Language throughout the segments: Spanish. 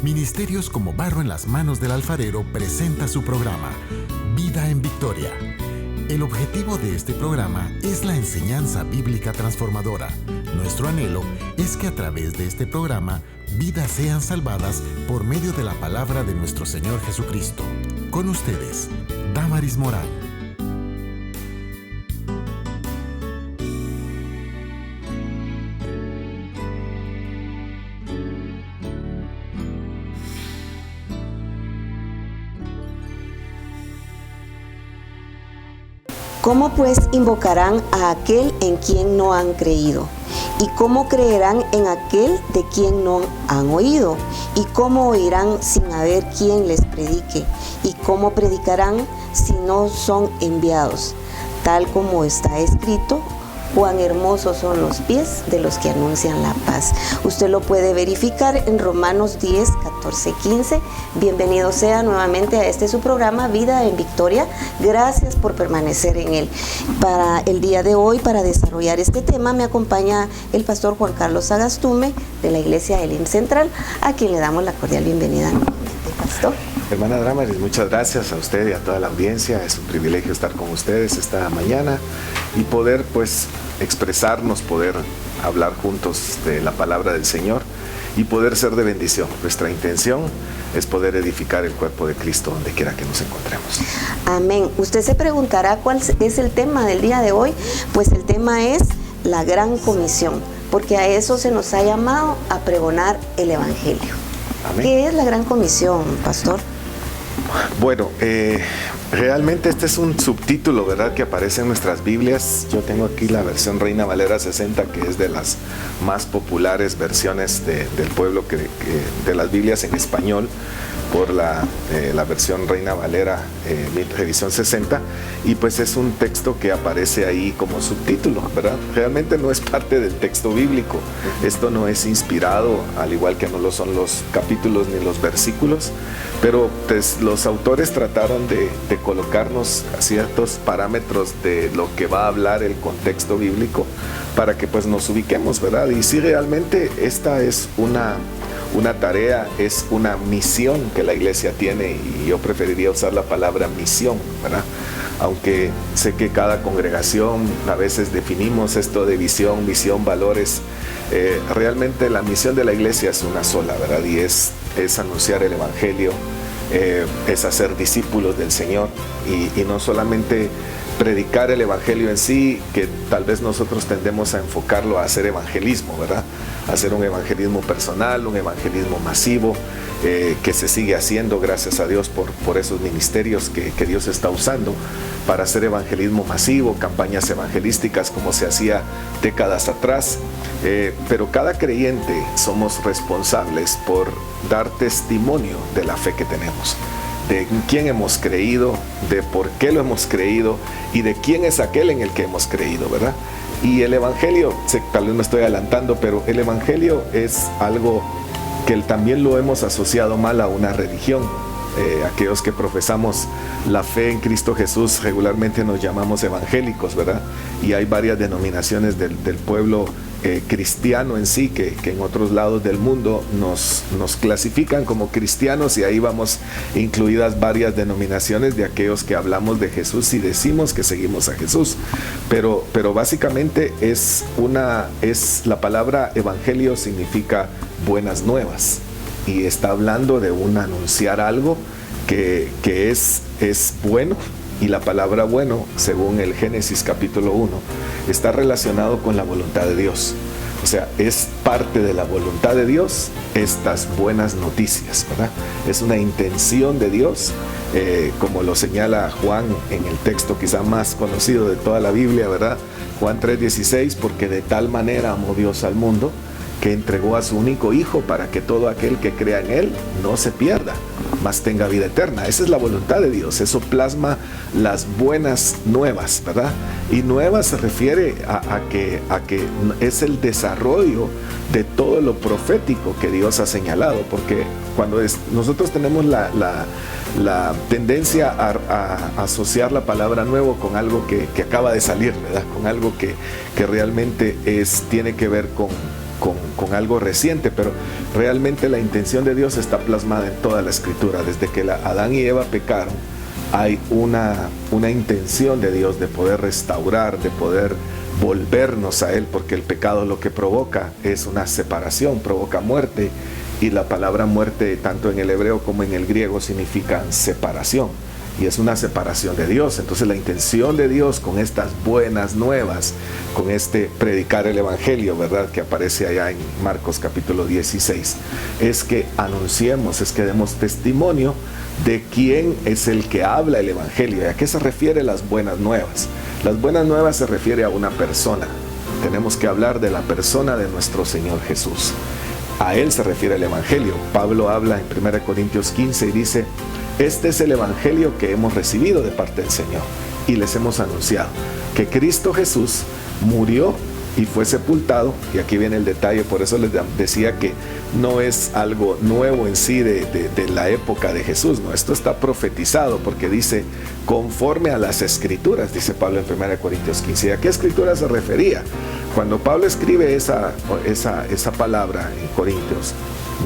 Ministerios como Barro en las manos del alfarero presenta su programa, Vida en Victoria. El objetivo de este programa es la enseñanza bíblica transformadora. Nuestro anhelo es que a través de este programa, vidas sean salvadas por medio de la palabra de nuestro Señor Jesucristo. Con ustedes, Damaris Morán. ¿Cómo pues invocarán a aquel en quien no han creído? ¿Y cómo creerán en aquel de quien no han oído? ¿Y cómo oirán sin haber quien les predique? ¿Y cómo predicarán si no son enviados? Tal como está escrito, cuán hermosos son los pies de los que anuncian la paz. Usted lo puede verificar en Romanos 10, 14, 15. Bienvenido sea nuevamente a su programa Vida en Victoria. Gracias por permanecer en él. Para el día de hoy, para desarrollar este tema, me acompaña el pastor Juan Carlos Sagastume de la Iglesia Elim Central, a quien le damos la cordial bienvenida nuevamente, pastor. Hermana Damaris, muchas gracias a usted y a toda la audiencia. Es un privilegio estar con ustedes esta mañana y poder expresarnos, poder hablar juntos de la palabra del Señor y poder ser de bendición. Nuestra intención es poder edificar el cuerpo de Cristo donde quiera que nos encontremos. Amén. Usted se preguntará cuál es el tema del día de hoy. Pues el tema es la gran comisión, porque a eso se nos ha llamado, a pregonar el Evangelio. Amén. ¿Qué es la gran comisión, pastor? Bueno, realmente este es un subtítulo, ¿verdad?, que aparece en nuestras Biblias. Yo tengo aquí la versión Reina Valera 60, que es de las más populares versiones del pueblo de las Biblias en español, por la versión Reina Valera revisión 60, y pues es un texto que aparece ahí como subtítulo, ¿verdad? Realmente no es parte del texto bíblico. Esto no es inspirado, al igual que no lo son los capítulos ni los versículos, pero pues los autores trataron de colocarnos ciertos parámetros de lo que va a hablar el contexto bíblico para que pues nos ubiquemos, ¿verdad? Y sí, realmente esta es una tarea, es una misión que la iglesia tiene, y yo preferiría usar la palabra misión, ¿verdad? Aunque sé que cada congregación a veces definimos esto de visión, valores. Realmente la misión de la iglesia es una sola, ¿verdad? Y es anunciar el Evangelio, es hacer discípulos del Señor, y no solamente predicar el Evangelio en sí, que tal vez nosotros tendemos a enfocarlo a hacer evangelismo, ¿verdad? Hacer un evangelismo personal, un evangelismo masivo, que se sigue haciendo, gracias a Dios, por esos ministerios que Dios está usando para hacer evangelismo masivo, campañas evangelísticas como se hacía décadas atrás. Pero cada creyente somos responsables por dar testimonio de la fe que tenemos, de quién hemos creído, de por qué lo hemos creído y de quién es aquel en el que hemos creído, ¿verdad? Y el Evangelio, tal vez me estoy adelantando, pero el Evangelio es algo que también lo hemos asociado mal a una religión. Aquellos que profesamos la fe en Cristo Jesús regularmente nos llamamos evangélicos, ¿verdad? Y hay varias denominaciones del pueblo cristiano en sí, que en otros lados del mundo nos clasifican como cristianos, y ahí vamos incluidas varias denominaciones de aquellos que hablamos de Jesús y decimos que seguimos a Jesús, pero básicamente la palabra evangelio significa buenas nuevas, y está hablando de anunciar algo que es bueno. Y la palabra bueno, según el Génesis capítulo 1, está relacionado con la voluntad de Dios. O sea, es parte de la voluntad de Dios estas buenas noticias, ¿verdad? Es una intención de Dios, como lo señala Juan en el texto quizá más conocido de toda la Biblia, ¿verdad? Juan 3:16, porque de tal manera amó Dios al mundo, que entregó a su único Hijo para que todo aquel que crea en Él no se pierda, mas tenga vida eterna. Esa es la voluntad de Dios. Eso plasma las buenas nuevas, ¿verdad? Y nuevas se refiere a que es el desarrollo de todo lo profético que Dios ha señalado, porque cuando nosotros tenemos la tendencia a asociar la palabra nuevo con algo que acaba de salir, ¿verdad? Con algo que realmente tiene que ver con algo reciente, pero realmente la intención de Dios está plasmada en toda la Escritura. Desde que Adán y Eva pecaron, hay una intención de Dios de poder restaurar, de poder volvernos a Él, porque el pecado lo que provoca es una separación, provoca muerte, y la palabra muerte tanto en el hebreo como en el griego significa separación, y es una separación de Dios. Entonces la intención de Dios con estas buenas nuevas, con este predicar el evangelio, ¿verdad?, que aparece allá en Marcos capítulo 16, es que anunciemos, es que demos testimonio de quién es el que habla el evangelio. ¿Y a qué se refiere las buenas nuevas? Las buenas nuevas se refiere a una persona. Tenemos que hablar de la persona de nuestro Señor Jesús. A Él se refiere el evangelio. Pablo habla en 1 Corintios 15 y dice: este es el evangelio que hemos recibido de parte del Señor y les hemos anunciado, que Cristo Jesús murió y fue sepultado. Y aquí viene el detalle, por eso les decía que no es algo nuevo en sí de la época de Jesús, no, esto está profetizado, porque dice conforme a las escrituras, dice Pablo en 1 Corintios 15. ¿Y a qué escritura se refería? Cuando Pablo escribe esa palabra en Corintios,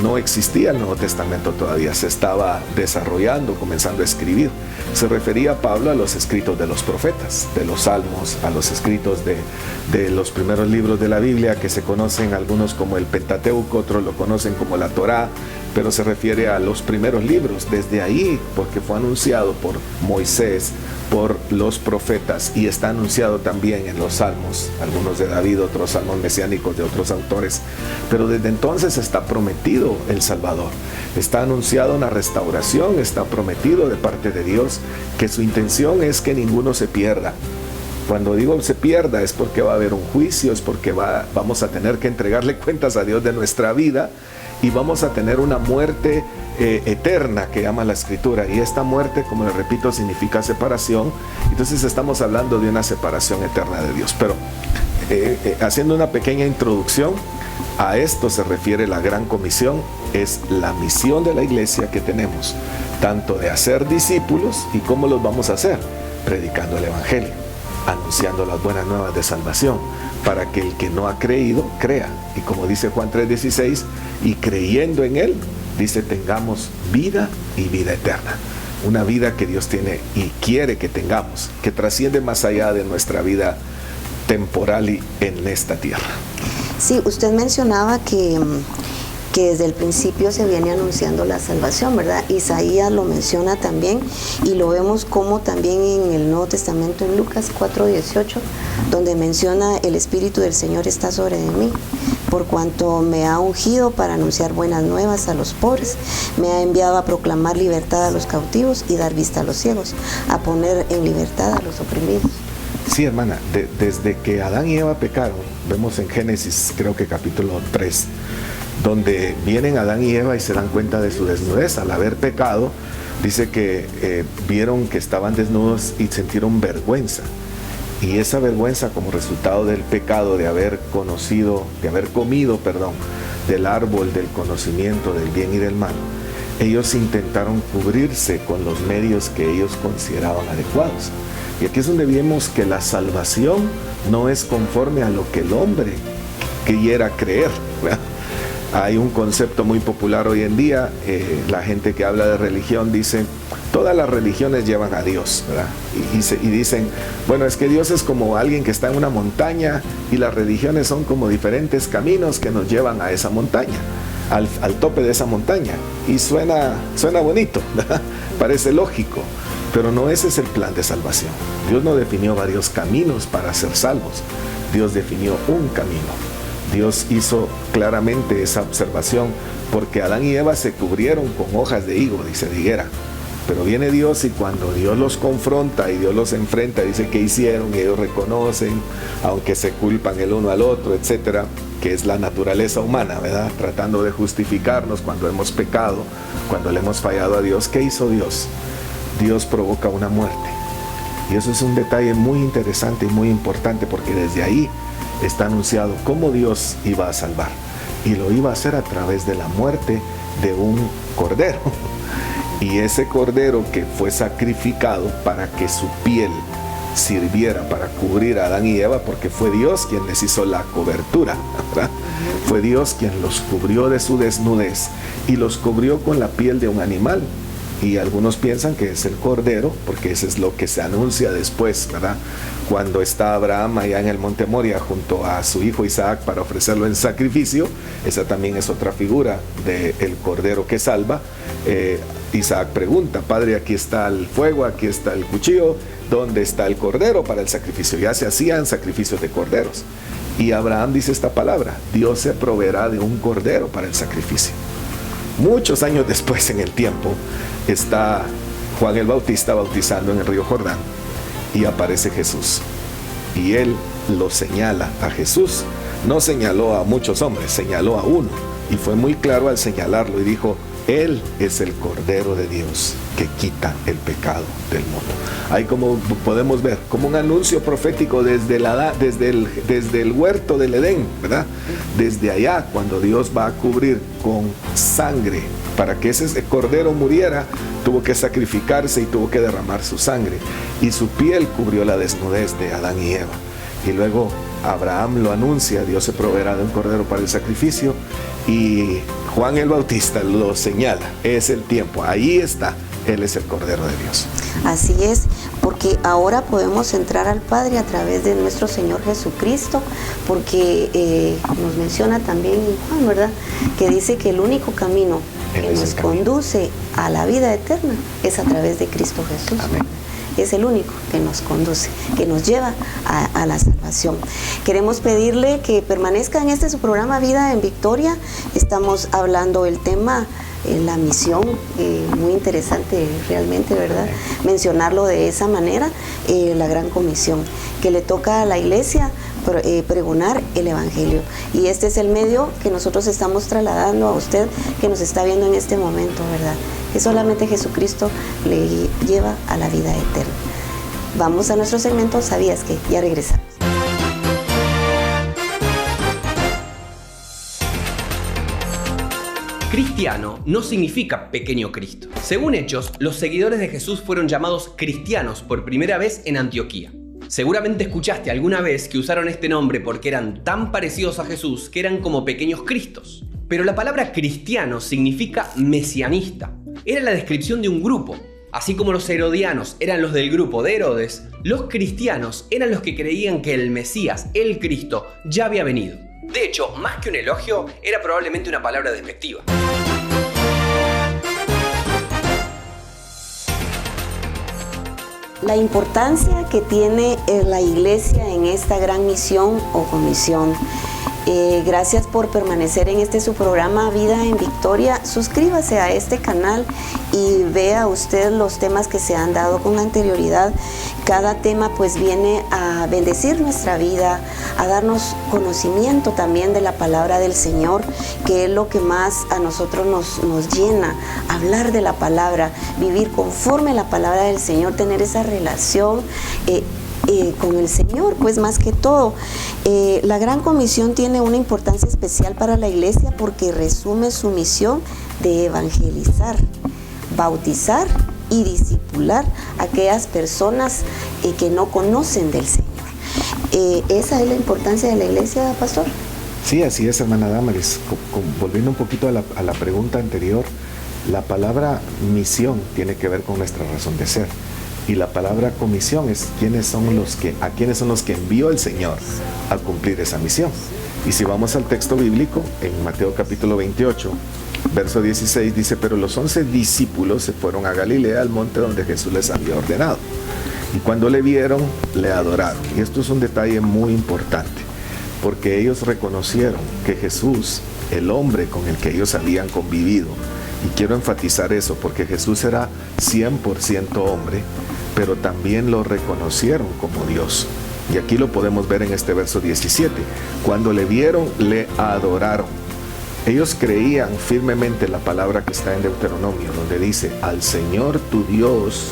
no existía el Nuevo Testamento todavía, se estaba desarrollando, comenzando a escribir. Se refería Pablo a los escritos de los profetas, de los salmos, a los escritos de los primeros libros de la Biblia, que se conocen algunos como el Pentateuco, otros lo conocen como la Torá, pero se refiere a los primeros libros, desde ahí, porque fue anunciado por Moisés, por los profetas, y está anunciado también en los salmos, algunos de David, otros salmos mesiánicos de otros autores. Pero desde entonces está prometido el Salvador, está anunciada una restauración, está prometido de parte de Dios que su intención es que ninguno se pierda. Cuando digo se pierda es porque va a haber un juicio, es porque vamos a tener que entregarle cuentas a Dios de nuestra vida, y vamos a tener una muerte eterna, que llama la Escritura. Y esta muerte, como les repito, significa separación. Entonces estamos hablando de una separación eterna de Dios. Pero haciendo una pequeña introducción, a esto se refiere la gran comisión. Es la misión de la iglesia que tenemos, tanto de hacer discípulos, y cómo los vamos a hacer, predicando el evangelio, anunciando las buenas nuevas de salvación, para que el que no ha creído crea. Y como dice Juan 3:16, y creyendo en Él, dice, tengamos vida y vida eterna. Una vida que Dios tiene y quiere que tengamos, que trasciende más allá de nuestra vida temporal y en esta tierra. Sí, usted mencionaba que desde el principio se viene anunciando la salvación, ¿verdad? Isaías lo menciona también, y lo vemos como también en el Nuevo Testamento, en Lucas 4:18, donde menciona: el Espíritu del Señor está sobre de mí, por cuanto me ha ungido para anunciar buenas nuevas a los pobres, me ha enviado a proclamar libertad a los cautivos y dar vista a los ciegos, a poner en libertad a los oprimidos. Sí, hermana, desde que Adán y Eva pecaron, vemos en Génesis, creo que capítulo 3, donde vienen Adán y Eva y se dan cuenta de su desnudez. Al haber pecado, dice que vieron que estaban desnudos y sintieron vergüenza. Y esa vergüenza, como resultado del pecado, de haber comido del árbol del conocimiento del bien y del mal, ellos intentaron cubrirse con los medios que ellos consideraban adecuados. Y aquí es donde vemos que la salvación no es conforme a lo que el hombre quiera creer, ¿verdad? Hay un concepto muy popular hoy en día, la gente que habla de religión dice: todas las religiones llevan a Dios, ¿verdad? Y dicen, bueno, es que Dios es como alguien que está en una montaña, y las religiones son como diferentes caminos que nos llevan a esa montaña, al tope de esa montaña. Y suena bonito, ¿verdad? Parece lógico, pero no ese es el plan de salvación. Dios no definió varios caminos para ser salvos, Dios definió un camino. Dios hizo claramente esa observación, porque Adán y Eva se cubrieron con hojas de higo, dice, de higuera. Pero viene Dios, y cuando Dios los confronta y Dios los enfrenta, dice que hicieron, y ellos reconocen, aunque se culpan el uno al otro, etcétera, que es la naturaleza humana, ¿verdad? Tratando de justificarnos cuando hemos pecado, cuando le hemos fallado a Dios. ¿Qué hizo Dios? Dios provoca una muerte. Y eso es un detalle muy interesante y muy importante, porque desde ahí está anunciado cómo Dios iba a salvar, y lo iba a hacer a través de la muerte de un cordero. Y ese cordero que fue sacrificado para que su piel sirviera para cubrir a Adán y Eva, porque fue Dios quien les hizo la cobertura, ¿verdad? Fue Dios quien los cubrió de su desnudez y los cubrió con la piel de un animal. Y algunos piensan que es el cordero, porque eso es lo que se anuncia después, ¿verdad? Cuando está Abraham allá en el monte Moria junto a su hijo Isaac para ofrecerlo en sacrificio. Esa también es otra figura del cordero que salva. Isaac pregunta: Padre, aquí está el fuego, aquí está el cuchillo, ¿dónde está el cordero para el sacrificio? Ya se hacían sacrificios de corderos. Y Abraham dice esta palabra: Dios se proveerá de un cordero para el sacrificio. Muchos años después, en el tiempo, está Juan el Bautista bautizando en el río Jordán y aparece Jesús. Y él lo señala a Jesús. No señaló a muchos hombres, señaló a uno. Y fue muy claro al señalarlo y dijo: Él es el Cordero de Dios que quita el pecado del mundo. Ahí como podemos ver, como un anuncio profético desde el huerto del Edén, ¿verdad? Desde allá, cuando Dios va a cubrir con sangre, para que ese cordero muriera, tuvo que sacrificarse y tuvo que derramar su sangre. Y su piel cubrió la desnudez de Adán y Eva. Y luego Abraham lo anuncia: Dios se proveerá de un cordero para el sacrificio. Y Juan el Bautista lo señala: es el tiempo, ahí está, Él es el Cordero de Dios. Así es, porque ahora podemos entrar al Padre a través de nuestro Señor Jesucristo, porque nos menciona también Juan, ¿verdad?, que dice que el único camino que nos conduce a la vida eterna es a través de Cristo Jesús. Amén. Es el único que nos conduce, que nos lleva a la salvación. Queremos pedirle que permanezca en su programa Vida en Victoria. Estamos hablando el tema, la misión, muy interesante realmente, ¿verdad? Mencionarlo de esa manera, la gran comisión, que le toca a la iglesia pregonar el Evangelio. Y este es el medio que nosotros estamos trasladando a usted que nos está viendo en este momento, ¿verdad? Que solamente Jesucristo le lleva a la vida eterna. Vamos a nuestro segmento ¿Sabías qué? Ya regresamos. Cristiano no significa pequeño Cristo. Según Hechos, los seguidores de Jesús fueron llamados cristianos por primera vez en Antioquía. Seguramente escuchaste alguna vez que usaron este nombre porque eran tan parecidos a Jesús que eran como pequeños Cristos. Pero la palabra cristiano significa mesianista. Era la descripción de un grupo. Así como los herodianos eran los del grupo de Herodes, los cristianos eran los que creían que el Mesías, el Cristo, ya había venido. De hecho, más que un elogio, era probablemente una palabra despectiva. La importancia que tiene la iglesia en esta gran misión o comisión. Gracias por permanecer en su programa Vida en Victoria. Suscríbase a este canal y vea usted los temas que se han dado con anterioridad. Cada tema pues viene a bendecir nuestra vida, a darnos conocimiento también de la palabra del Señor, que es lo que más a nosotros nos llena, hablar de la palabra, vivir conforme a la palabra del Señor, tener esa relación con el Señor, pues más que todo. La Gran Comisión tiene una importancia especial para la iglesia porque resume su misión de evangelizar, bautizar y discipular a aquellas personas que no conocen del Señor. ¿Esa es la importancia de la iglesia, pastor? Sí, así es, hermana Damaris. Volviendo un poquito a la pregunta anterior, la palabra misión tiene que ver con nuestra razón de ser. Y la palabra comisión es a quiénes son los que envió el Señor a cumplir esa misión. Y si vamos al texto bíblico, en Mateo capítulo 28, verso 16, dice: pero los 11 discípulos se fueron a Galilea, al monte donde Jesús les había ordenado. Y cuando le vieron, le adoraron. Y esto es un detalle muy importante, porque ellos reconocieron que Jesús, el hombre con el que ellos habían convivido, y quiero enfatizar eso, porque Jesús era 100% hombre, pero también lo reconocieron como Dios. Y aquí lo podemos ver en este verso 17. Cuando le vieron, le adoraron. Ellos creían firmemente la palabra que está en Deuteronomio, donde dice: al Señor tu Dios,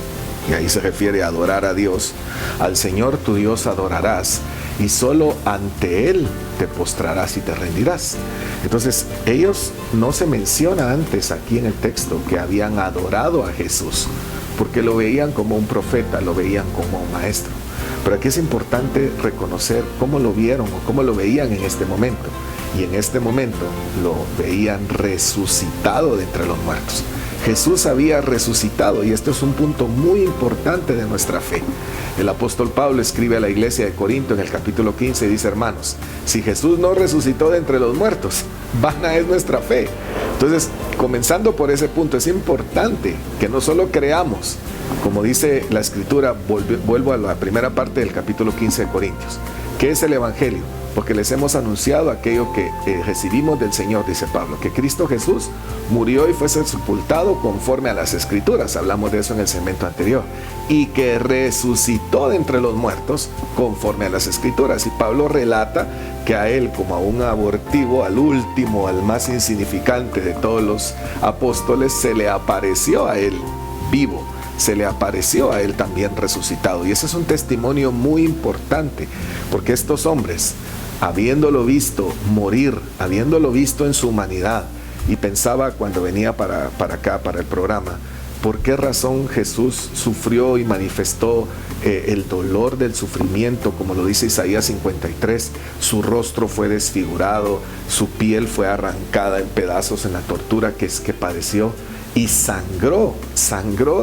y ahí se refiere a adorar a Dios, al Señor tu Dios adorarás, y solo ante Él te postrarás y te rendirás. Entonces, ellos no se menciona antes aquí en el texto que habían adorado a Jesús, porque lo veían como un profeta, lo veían como un maestro. Pero aquí es importante reconocer cómo lo vieron o cómo lo veían en este momento. Y en este momento lo veían resucitado de entre los muertos. Jesús había resucitado, y esto es un punto muy importante de nuestra fe. El apóstol Pablo escribe a la iglesia de Corinto en el capítulo 15 y dice: hermanos, si Jesús no resucitó de entre los muertos, vana es nuestra fe. Entonces, comenzando por ese punto, es importante que no solo creamos, como dice la escritura, vuelvo a la primera parte del capítulo 15 de Corintios, ¿qué es el evangelio? Porque les hemos anunciado aquello que recibimos del Señor, dice Pablo, que Cristo Jesús murió y fue sepultado conforme a las Escrituras, hablamos de eso en el segmento anterior, y que resucitó de entre los muertos conforme a las Escrituras. Y Pablo relata que a él, como a un abortivo, al último, al más insignificante de todos los apóstoles, se le apareció a él vivo, se le apareció a él también resucitado. Y ese es un testimonio muy importante, porque estos hombres, habiéndolo visto morir, habiéndolo visto en su humanidad, y pensaba cuando venía para acá, para el programa, ¿por qué razón Jesús sufrió y manifestó el dolor del sufrimiento? Como lo dice Isaías 53, su rostro fue desfigurado, su piel fue arrancada en pedazos en la tortura que padeció, y sangró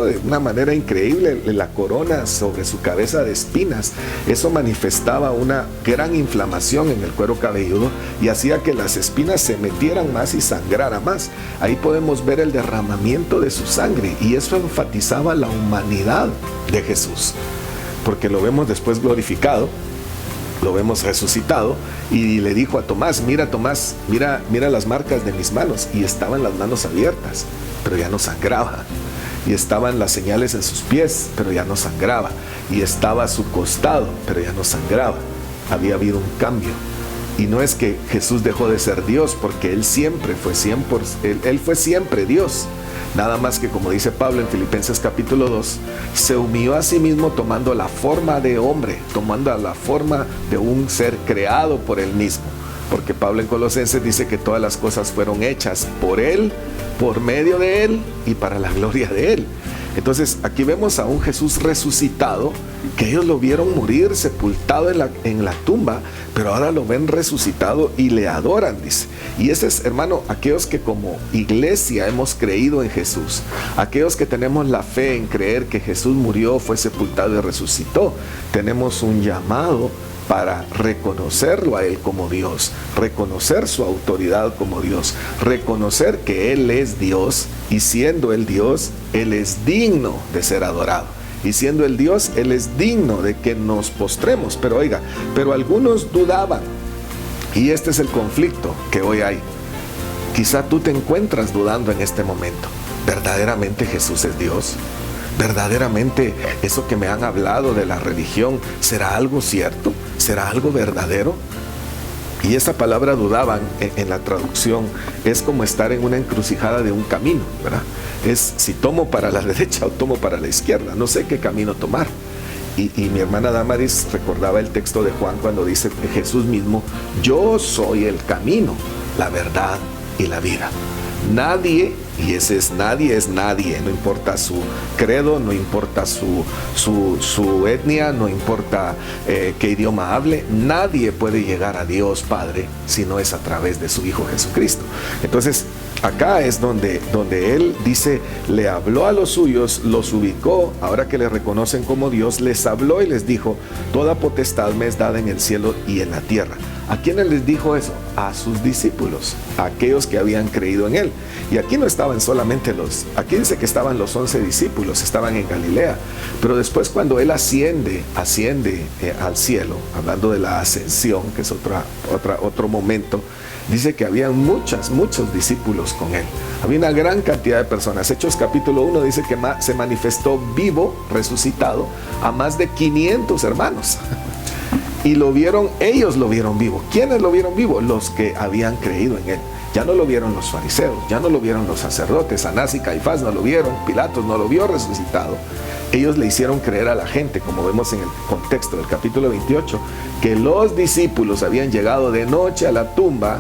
de una manera increíble, la corona sobre su cabeza de espinas. Eso manifestaba una gran inflamación en el cuero cabelludo y hacía que las espinas se metieran más y sangrara más. Ahí podemos ver el derramamiento de su sangre, y eso enfatizaba la humanidad de Jesús, porque lo vemos después glorificado, lo vemos resucitado, y le dijo a Tomás: mira Tomás, mira las marcas de mis manos. Y estaban las manos abiertas, pero ya no sangraba. Y estaban las señales en sus pies, pero ya no sangraba. Y estaba a su costado, pero ya no sangraba. Había habido un cambio. Y no es que Jesús dejó de ser Dios, porque Él siempre fue 100%, Él fue siempre Dios. Nada más que, como dice Pablo en Filipenses capítulo 2, se humilló a sí mismo tomando la forma de hombre, tomando la forma de un ser creado por Él mismo. Porque Pablo en Colosenses dice que todas las cosas fueron hechas por Él, por medio de Él y para la gloria de Él. Entonces aquí vemos a un Jesús resucitado, que ellos lo vieron morir, sepultado en la tumba, pero ahora lo ven resucitado y le adoran, dice. Y ese es, hermano, aquellos que como iglesia hemos creído en Jesús, aquellos que tenemos la fe en creer que Jesús murió, fue sepultado y resucitó, tenemos un llamado para reconocerlo a Él como Dios, reconocer su autoridad como Dios, reconocer que Él es Dios, y siendo Él Dios, Él es digno de ser adorado. Y siendo el Dios, Él es digno de que nos postremos. Pero oiga, pero algunos dudaban. Y este es el conflicto que hoy hay. Quizá tú te encuentras dudando en este momento. ¿Verdaderamente Jesús es Dios? ¿Verdaderamente eso que me han hablado de la religión será algo cierto? ¿Será algo verdadero? Y esa palabra dudaban en la traducción es como estar en una encrucijada de un camino, ¿verdad? Es si tomo para la derecha o tomo para la izquierda, no sé qué camino tomar. Y mi hermana Damaris recordaba el texto de Juan cuando dice Jesús mismo: yo soy el camino, la verdad y la vida. Nadie, y ese es nadie, no importa su credo, no importa su etnia, no importa qué idioma hable, nadie puede llegar a Dios Padre si no es a través de su Hijo Jesucristo. Entonces, acá es donde Él dice, le habló a los suyos, los ubicó, ahora que le reconocen como Dios, les habló y les dijo: toda potestad me es dada en el cielo y en la tierra. ¿A quiénes les dijo eso? A sus discípulos, a aquellos que habían creído en Él. Y aquí no estaban solamente aquí dice que estaban los 11 discípulos, estaban en Galilea. Pero después, cuando Él asciende al cielo, hablando de la ascensión, que es otro momento, dice que había muchos discípulos con Él. Había una gran cantidad de personas. Hechos capítulo 1 dice que se manifestó vivo, resucitado, a más de 500 hermanos. Y ellos lo vieron vivo. ¿Quiénes lo vieron vivo? Los que habían creído en Él. Ya no lo vieron los fariseos, ya no lo vieron los sacerdotes, Anás y Caifás no lo vieron, Pilatos no lo vio resucitado. Ellos le hicieron creer a la gente, como vemos en el contexto del capítulo 28, que los discípulos habían llegado de noche a la tumba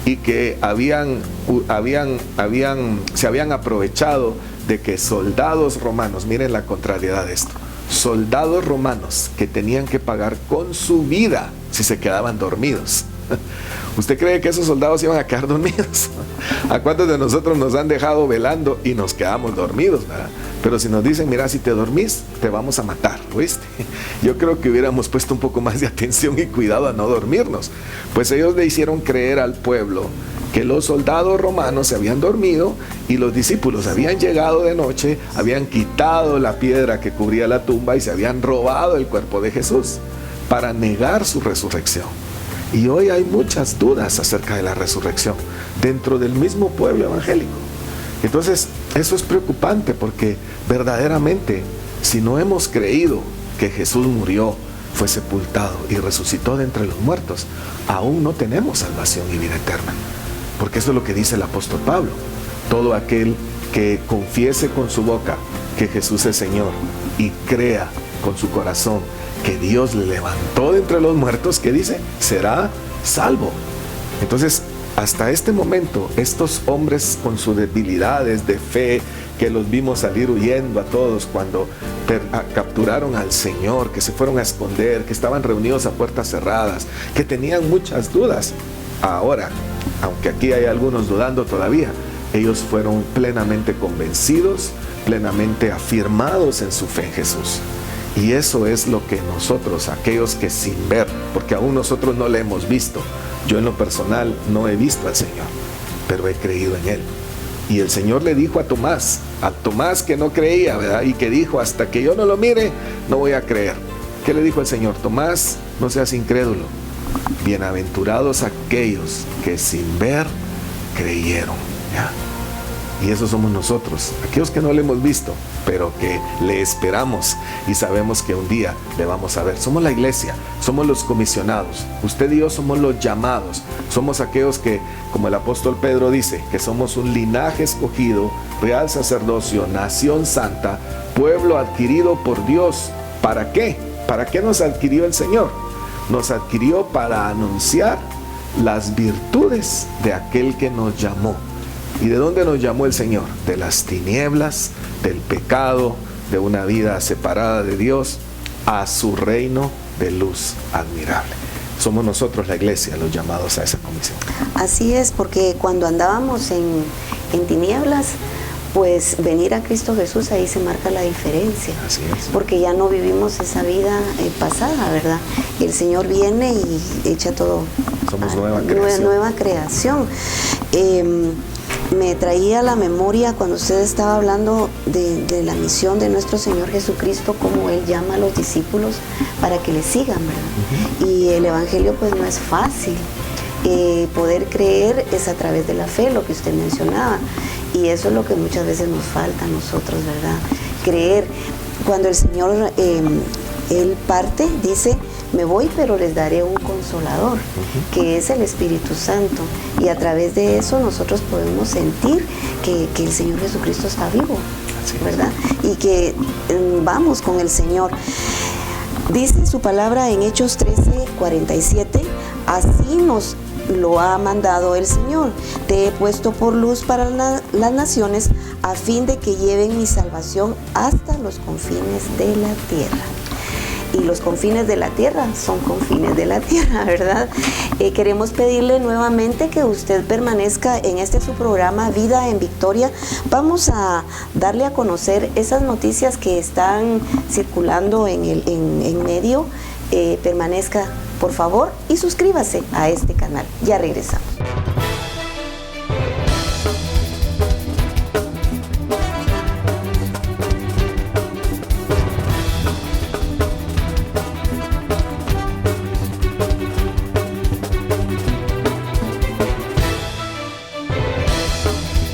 y que se habían aprovechado de que soldados romanos, miren la contrariedad de esto, soldados romanos que tenían que pagar con su vida si se quedaban dormidos. ¿Usted cree que esos soldados iban a quedar dormidos? ¿A cuántos de nosotros nos han dejado velando y nos quedamos dormidos, ¿verdad? Pero si nos dicen, mira, si te dormís, te vamos a matar, ¿oíste? Yo creo que hubiéramos puesto un poco más de atención y cuidado a no dormirnos. Pues ellos le hicieron creer al pueblo que los soldados romanos se habían dormido y los discípulos habían llegado de noche, habían quitado la piedra que cubría la tumba y se habían robado el cuerpo de Jesús para negar su resurrección. Y hoy hay muchas dudas acerca de la resurrección dentro del mismo pueblo evangélico. Entonces, eso es preocupante porque verdaderamente, si no hemos creído que Jesús murió, fue sepultado y resucitó de entre los muertos, aún no tenemos salvación y vida eterna. Porque eso es lo que dice el apóstol Pablo. Todo aquel que confiese con su boca que Jesús es Señor y crea con su corazón que Dios le levantó de entre los muertos, ¿qué dice? Será salvo. Entonces, hasta este momento, estos hombres con sus debilidades de fe, que los vimos salir huyendo a todos cuando capturaron al Señor, que se fueron a esconder, que estaban reunidos a puertas cerradas, que tenían muchas dudas. Ahora, aunque aquí hay algunos dudando todavía, ellos fueron plenamente convencidos, plenamente afirmados en su fe en Jesús. Y eso es lo que nosotros, aquellos que sin ver, porque aún nosotros no le hemos visto, yo en lo personal no he visto al Señor, pero he creído en Él. Y el Señor le dijo a Tomás que no creía, ¿verdad? Y que dijo, hasta que yo no lo mire, no voy a creer. ¿Qué le dijo el Señor? Tomás, no seas incrédulo. Bienaventurados aquellos que sin ver creyeron, ¿ya? Y esos somos nosotros, aquellos que no le hemos visto, pero que le esperamos y sabemos que un día le vamos a ver. Somos la iglesia, somos los comisionados. Usted y yo somos los llamados. Somos aquellos que, como el apóstol Pedro dice, que somos un linaje escogido, real sacerdocio, nación santa, pueblo adquirido por Dios. ¿Para qué? ¿Para qué nos adquirió el Señor? Nos adquirió para anunciar las virtudes de aquel que nos llamó. ¿Y de dónde nos llamó el Señor? De las tinieblas, del pecado, de una vida separada de Dios, a su reino de luz admirable. Somos nosotros, la iglesia, los llamados a esa comisión. Así es, porque cuando andábamos en tinieblas, pues venir a Cristo Jesús, ahí se marca la diferencia. Así es. Porque ya no vivimos esa vida pasada, ¿verdad? Y el Señor viene y echa todo. Somos nueva creación. Nueva creación. Me traía a la memoria cuando usted estaba hablando de la misión de nuestro Señor Jesucristo, como Él llama a los discípulos para que le sigan, ¿verdad? Y el Evangelio pues no es fácil. Poder creer es a través de la fe, lo que usted mencionaba. Y eso es lo que muchas veces nos falta a nosotros, ¿verdad? Creer. Cuando el Señor, Él parte, dice, me voy, pero les daré un consolador, que es el Espíritu Santo. Y a través de eso nosotros podemos sentir que el Señor Jesucristo está vivo, ¿verdad? Y que vamos con el Señor. Dice su palabra en Hechos 13:47, así nos lo ha mandado el Señor. Te he puesto por luz para las naciones, a fin de que lleven mi salvación hasta los confines de la tierra. Y los confines de la tierra son confines de la tierra, ¿verdad? Queremos pedirle nuevamente que usted permanezca en este su programa Vida en Victoria. Vamos a darle a conocer esas noticias que están circulando en medio. Permanezca, por favor, y suscríbase a este canal. Ya regresamos.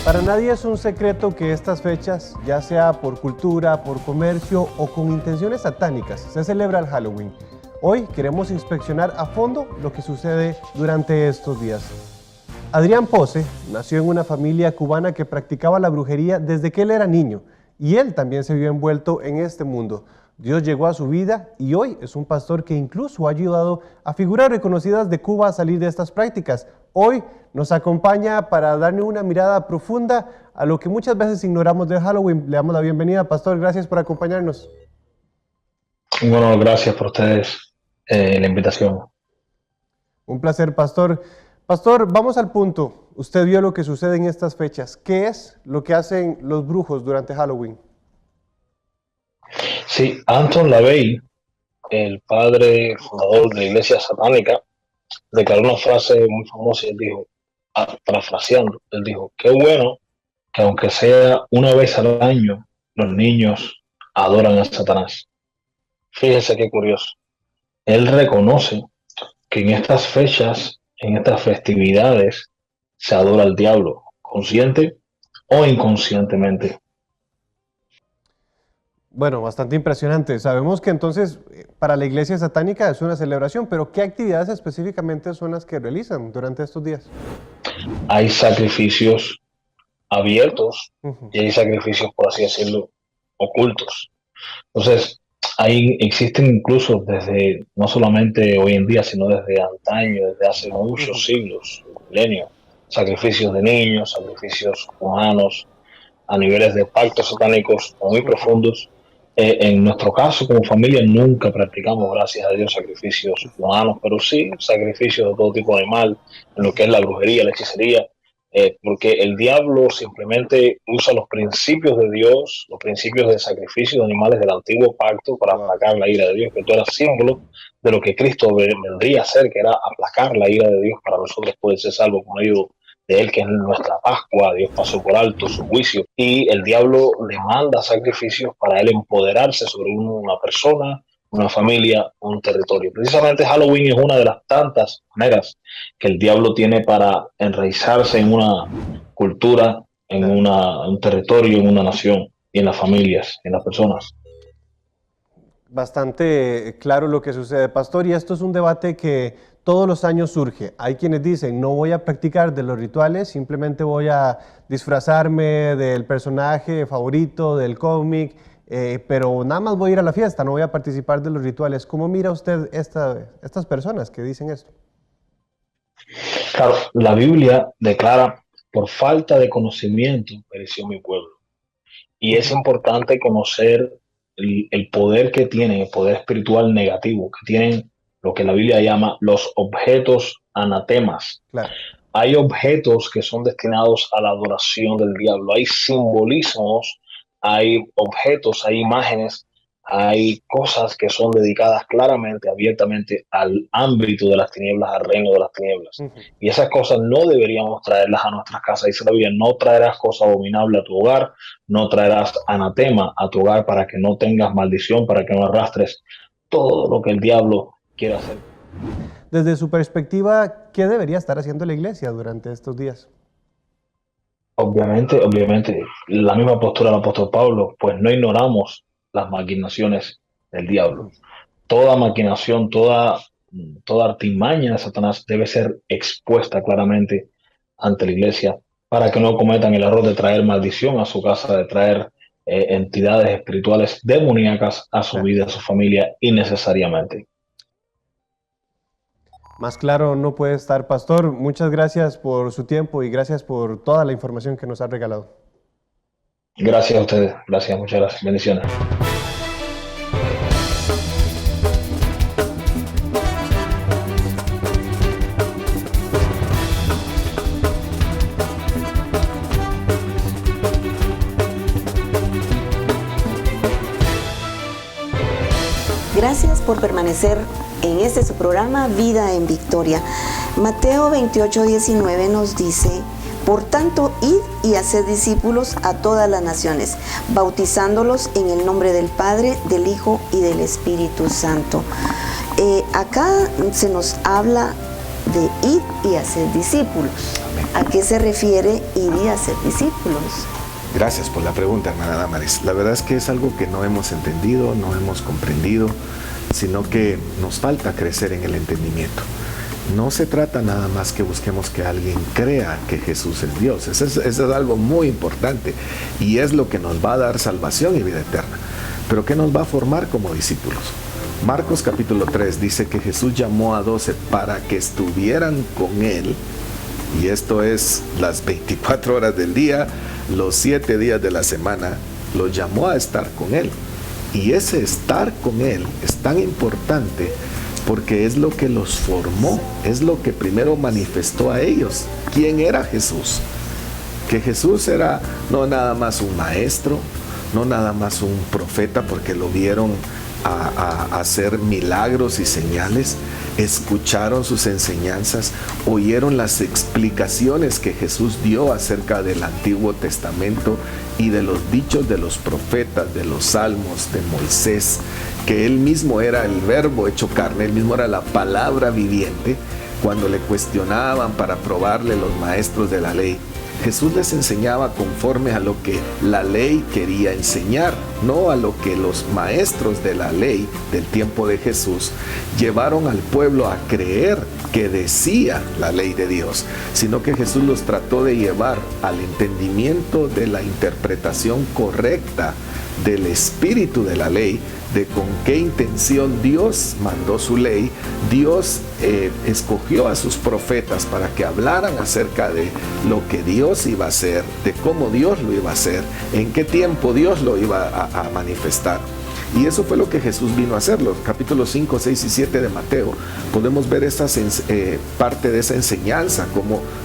Para nadie es un secreto que estas fechas, ya sea por cultura, por comercio o con intenciones satánicas, se celebra el Halloween. Hoy queremos inspeccionar a fondo lo que sucede durante estos días. Adrián Pose nació en una familia cubana que practicaba la brujería desde que él era niño, y él también se vio envuelto en este mundo. Dios llegó a su vida y hoy es un pastor que incluso ha ayudado a figuras reconocidas de Cuba a salir de estas prácticas. Hoy nos acompaña para darnos una mirada profunda a lo que muchas veces ignoramos del Halloween. Le damos la bienvenida, pastor, gracias por acompañarnos. Bueno, gracias por ustedes la invitación. Un placer, pastor. Pastor, vamos al punto. Usted vio lo que sucede en estas fechas. ¿Qué es lo que hacen los brujos durante Halloween? Sí, Anton LaVey, el padre fundador de la Iglesia Satánica, declaró una frase muy famosa y él dijo, parafraseando, él dijo, qué bueno que aunque sea una vez al año, los niños adoran a Satanás. Fíjese qué curioso. Él reconoce que en estas fechas, en estas festividades, se adora al diablo, consciente o inconscientemente. Bueno, bastante impresionante. Sabemos que entonces para la iglesia satánica es una celebración, pero ¿qué actividades específicamente son las que realizan durante estos días? Hay sacrificios abiertos Ujú. y hay sacrificios, por así decirlo, ocultos. Entonces, ahí existen incluso desde, no solamente hoy en día, sino desde antaño, desde hace muchos siglos, milenios, sacrificios de niños, sacrificios humanos, a niveles de pactos satánicos muy profundos. En nuestro caso, como familia, nunca practicamos, gracias a Dios, sacrificios humanos, pero sí sacrificios de todo tipo de animal, en lo que es la brujería, la hechicería, porque el diablo simplemente usa los principios de Dios, los principios de sacrificio de animales del antiguo pacto para Wow. aplacar la ira de Dios, que esto era símbolo de lo que Cristo vendría a ser, que era aplacar la ira de Dios para nosotros poder ser salvos con ello de él, que es nuestra Pascua. Dios pasó por alto su juicio y el diablo demanda sacrificios para él empoderarse sobre una persona, una familia, un territorio. Precisamente Halloween es una de las tantas maneras que el diablo tiene para enraizarse en una cultura, en un territorio, en una nación y en las familias, en las personas. Bastante claro lo que sucede, pastor, y esto es un debate que todos los años surge. Hay quienes dicen, no voy a practicar de los rituales, simplemente voy a disfrazarme del personaje favorito del cómic, pero nada más voy a ir a la fiesta, no voy a participar de los rituales. ¿Cómo mira usted estas personas que dicen esto? Claro, la Biblia declara, por falta de conocimiento pereció mi pueblo. Y es importante conocer el poder que tienen, el poder espiritual negativo, que tienen lo que la Biblia llama los objetos anatemas. Claro. Hay objetos que son destinados a la adoración del diablo, hay simbolismos, hay objetos, hay imágenes, hay cosas que son dedicadas claramente, abiertamente al ámbito de las tinieblas, al reino de las tinieblas. Y esas cosas no deberíamos traerlas a nuestras casas. Dice la Biblia, no traerás cosa abominable a tu hogar, no traerás anatema a tu hogar para que no tengas maldición, para que no arrastres todo lo que el diablo quiere hacer. Desde su perspectiva, ¿qué debería estar haciendo la iglesia durante estos días? Obviamente, la misma postura del apóstol Pablo, pues no ignoramos las maquinaciones del diablo. Toda maquinación, toda artimaña de Satanás debe ser expuesta claramente ante la iglesia para que no cometan el error de traer maldición a su casa, de traer entidades espirituales demoníacas a su vida, a su familia, innecesariamente. Más claro no puede estar, pastor. Muchas gracias por su tiempo y gracias por toda la información que nos ha regalado. Gracias a ustedes. Gracias, muchas gracias. Bendiciones. Gracias por permanecer en este su programa Vida en Victoria. Mateo 28:19 nos dice, por tanto, id y haced discípulos a todas las naciones, bautizándolos en el nombre del Padre, del Hijo y del Espíritu Santo. Acá se nos habla de id y hacer discípulos. ¿A qué se refiere id y hacer discípulos? Gracias por la pregunta, hermana Damaris. La verdad es que es algo que no hemos entendido, no hemos comprendido, sino que nos falta crecer en el entendimiento. No se trata nada más que busquemos que alguien crea que Jesús es Dios. Eso es algo muy importante y es lo que nos va a dar salvación y vida eterna. Pero ¿qué nos va a formar como discípulos? Marcos capítulo 3 dice que Jesús llamó a 12 para que estuvieran con Él, y esto es las 24 horas del día, los 7 días de la semana, los llamó a estar con Él. Y ese estar con Él es tan importante porque es lo que los formó, es lo que primero manifestó a ellos. ¿Quién era Jesús? Que Jesús era no nada más un maestro, no nada más un profeta porque lo vieron a hacer milagros y señales, escucharon sus enseñanzas, oyeron las explicaciones que Jesús dio acerca del Antiguo Testamento y de los dichos de los profetas, de los salmos, de Moisés, que él mismo era el verbo hecho carne, él mismo era la palabra viviente. Cuando le cuestionaban para probarle los maestros de la ley, Jesús les enseñaba conforme a lo que la ley quería enseñar, no a lo que los maestros de la ley del tiempo de Jesús llevaron al pueblo a creer que decía la ley de Dios, sino que Jesús los trató de llevar al entendimiento de la interpretación correcta del espíritu de la ley, de con qué intención Dios mandó su ley. Dios escogió a sus profetas para que hablaran acerca de lo que Dios iba a hacer, de cómo Dios lo iba a hacer, en qué tiempo Dios lo iba a manifestar. Y eso fue lo que Jesús vino a hacer. Los capítulos 5, 6 y 7 de Mateo, podemos ver parte de esa enseñanza,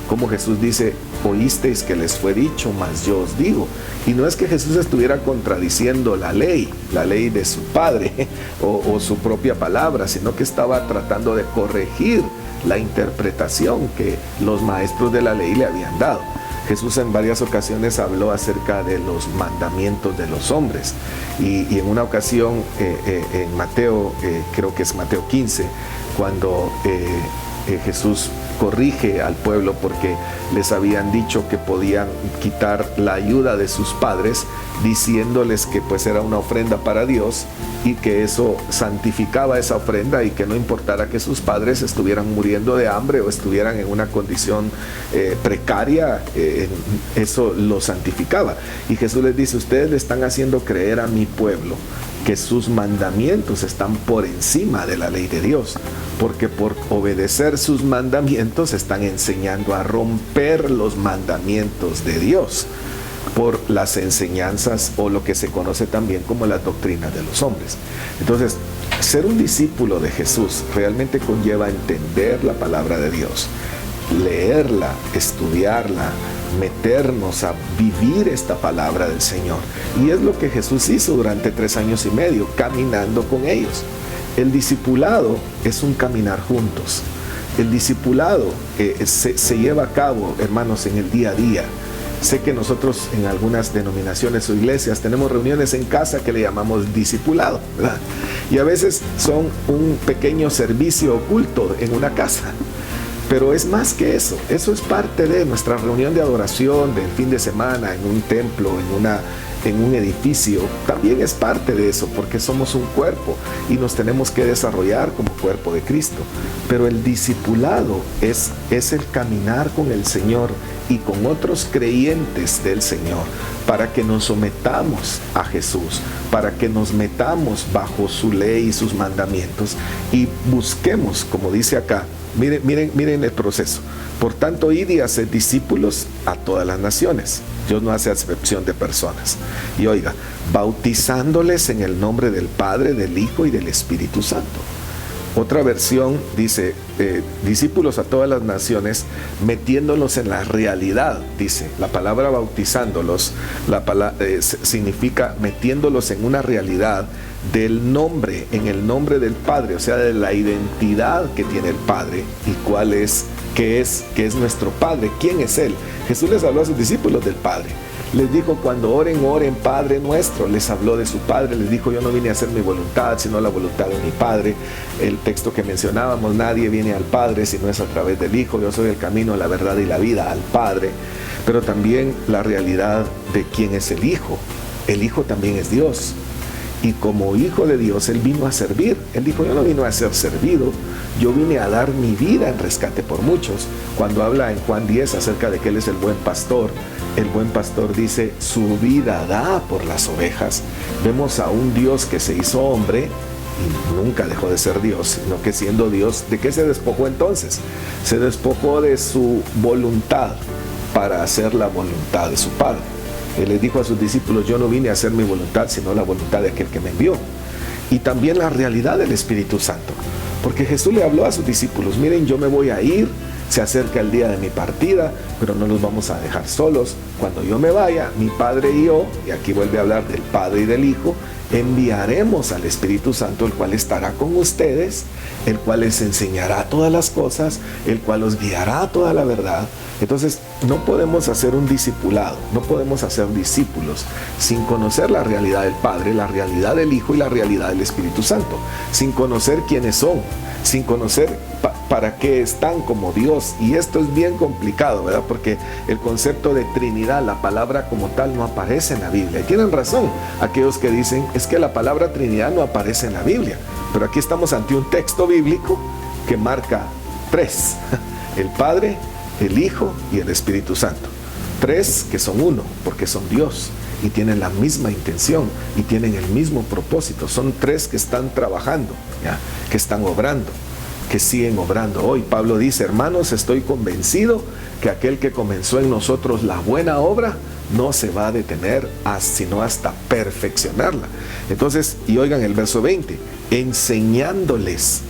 como Jesús dice: oísteis que les fue dicho, mas yo os digo. Y no es que Jesús estuviera contradiciendo la ley de su Padre o su propia palabra, sino que estaba tratando de corregir la interpretación que los maestros de la ley le habían dado. Jesús en varias ocasiones habló acerca de los mandamientos de los hombres, y en una ocasión en Mateo, creo que es Mateo 15, cuando Jesús corrige al pueblo porque les habían dicho que podían quitar la ayuda de sus padres, diciéndoles que pues era una ofrenda para Dios y que eso santificaba esa ofrenda, y que no importara que sus padres estuvieran muriendo de hambre o estuvieran en una condición precaria, eso lo santificaba. Y Jesús les dice: ustedes le están haciendo creer a mi pueblo que sus mandamientos están por encima de la ley de Dios, porque por obedecer sus mandamientos están enseñando a romper los mandamientos de Dios por las enseñanzas, o lo que se conoce también como las doctrinas de los hombres. Entonces, ser un discípulo de Jesús realmente conlleva entender la palabra de Dios, leerla, estudiarla, meternos a vivir esta palabra del Señor. Y es lo que Jesús hizo durante 3 años y medio, caminando con ellos. El discipulado es un caminar juntos. El discipulado se lleva a cabo, hermanos, en el día a día. Sé que nosotros en algunas denominaciones o iglesias tenemos reuniones en casa que le llamamos discipulado, ¿verdad? Y a veces son un pequeño servicio oculto en una casa. Pero es más que eso. Eso es parte de nuestra reunión de adoración del fin de semana en un templo, en un edificio. También es parte de eso, porque somos un cuerpo y nos tenemos que desarrollar como cuerpo de Cristo. Pero el discipulado es el caminar con el Señor y con otros creyentes del Señor, para que nos sometamos a Jesús, para que nos metamos bajo su ley y sus mandamientos y busquemos, como dice acá. Miren el proceso. Por tanto, id y haced discípulos a todas las naciones. Dios no hace acepción de personas. Y oiga, bautizándoles en el nombre del Padre, del Hijo y del Espíritu Santo. Otra versión dice, discípulos a todas las naciones, metiéndolos en la realidad. Dice, la palabra bautizándolos significa metiéndolos en una realidad del nombre, en el nombre del Padre, o sea, de la identidad que tiene el Padre y cuál es, qué es nuestro Padre, quién es Él. Jesús les habló a sus discípulos del Padre. Les dijo: cuando oren, oren Padre nuestro. Les habló de su Padre, les dijo: yo no vine a hacer mi voluntad, sino la voluntad de mi Padre. El texto que mencionábamos: nadie viene al Padre si no es a través del Hijo. Yo soy el camino, la verdad y la vida al Padre. Pero también la realidad de quién es el Hijo. El Hijo también es Dios. Y como Hijo de Dios, Él vino a servir. Él dijo: yo no vine a ser servido, yo vine a dar mi vida en rescate por muchos. Cuando habla en Juan 10 acerca de que Él es el buen pastor dice: su vida da por las ovejas. Vemos a un Dios que se hizo hombre y nunca dejó de ser Dios, sino que siendo Dios, ¿de qué se despojó entonces? Se despojó de su voluntad para hacer la voluntad de su Padre. Él les dijo a sus discípulos, yo no vine a hacer mi voluntad, sino la voluntad de aquel que me envió. Y también la realidad del Espíritu Santo. Porque Jesús le habló a sus discípulos, miren, yo me voy a ir, se acerca el día de mi partida, pero no los vamos a dejar solos. Cuando yo me vaya, mi Padre y yo, y aquí vuelve a hablar del Padre y del Hijo, enviaremos al Espíritu Santo, el cual estará con ustedes, el cual les enseñará todas las cosas, el cual os guiará a toda la verdad. Entonces, no podemos hacer un discipulado, no podemos hacer discípulos sin conocer la realidad del Padre, la realidad del Hijo y la realidad del Espíritu Santo, sin conocer quiénes son, sin conocer para qué están como Dios. Y esto es bien complicado, ¿verdad? Porque el concepto de Trinidad, la palabra como tal, no aparece en la Biblia. Y tienen razón aquellos que dicen, es que la palabra Trinidad no aparece en la Biblia. Pero aquí estamos ante un texto bíblico que marca tres: el Padre, el Hijo y el Espíritu Santo. Tres que son uno, porque son Dios y tienen la misma intención y tienen el mismo propósito. Son tres que están trabajando, ¿ya? Que están obrando, que siguen obrando. Hoy Pablo dice, hermanos, estoy convencido que aquel que comenzó en nosotros la buena obra no se va a detener sino hasta perfeccionarla. Entonces, y oigan el verso 20, enseñándoles.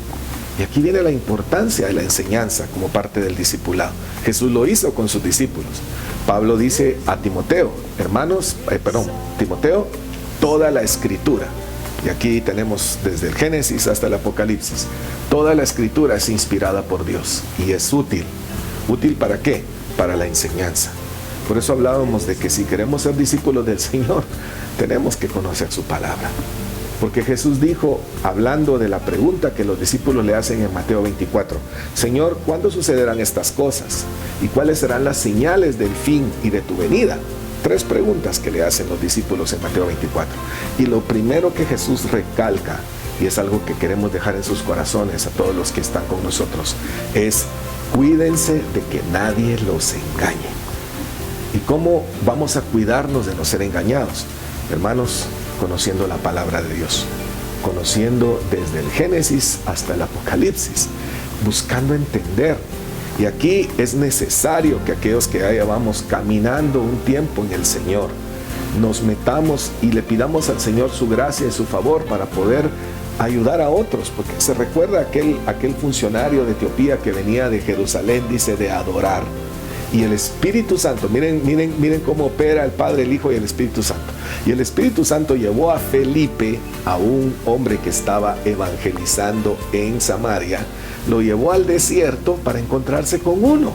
Y aquí viene la importancia de la enseñanza como parte del discipulado. Jesús lo hizo con sus discípulos. Pablo dice a Timoteo, Timoteo, toda la escritura. Y aquí tenemos desde el Génesis hasta el Apocalipsis. Toda la escritura es inspirada por Dios y es útil. ¿Útil para qué? Para la enseñanza. Por eso hablábamos de que si queremos ser discípulos del Señor, tenemos que conocer su palabra. Porque Jesús dijo, hablando de la pregunta que los discípulos le hacen en Mateo 24, Señor, ¿cuándo sucederán estas cosas? ¿Y cuáles serán las señales del fin y de tu venida? Tres preguntas que le hacen los discípulos en Mateo 24. Y lo primero que Jesús recalca, y es algo que queremos dejar en sus corazones a todos los que están con nosotros, es cuídense de que nadie los engañe. ¿Y cómo vamos a cuidarnos de no ser engañados? Hermanos, conociendo la palabra de Dios, conociendo desde el Génesis hasta el Apocalipsis, buscando entender. Y aquí es necesario que aquellos que ya vamos caminando un tiempo en el Señor, nos metamos y le pidamos al Señor su gracia y su favor para poder ayudar a otros, porque se recuerda aquel funcionario de Etiopía que venía de Jerusalén, dice, de adorar. Y el Espíritu Santo, miren cómo opera el Padre, el Hijo y el Espíritu Santo. Y el Espíritu Santo llevó a Felipe, a un hombre que estaba evangelizando en Samaria, lo llevó al desierto para encontrarse con uno.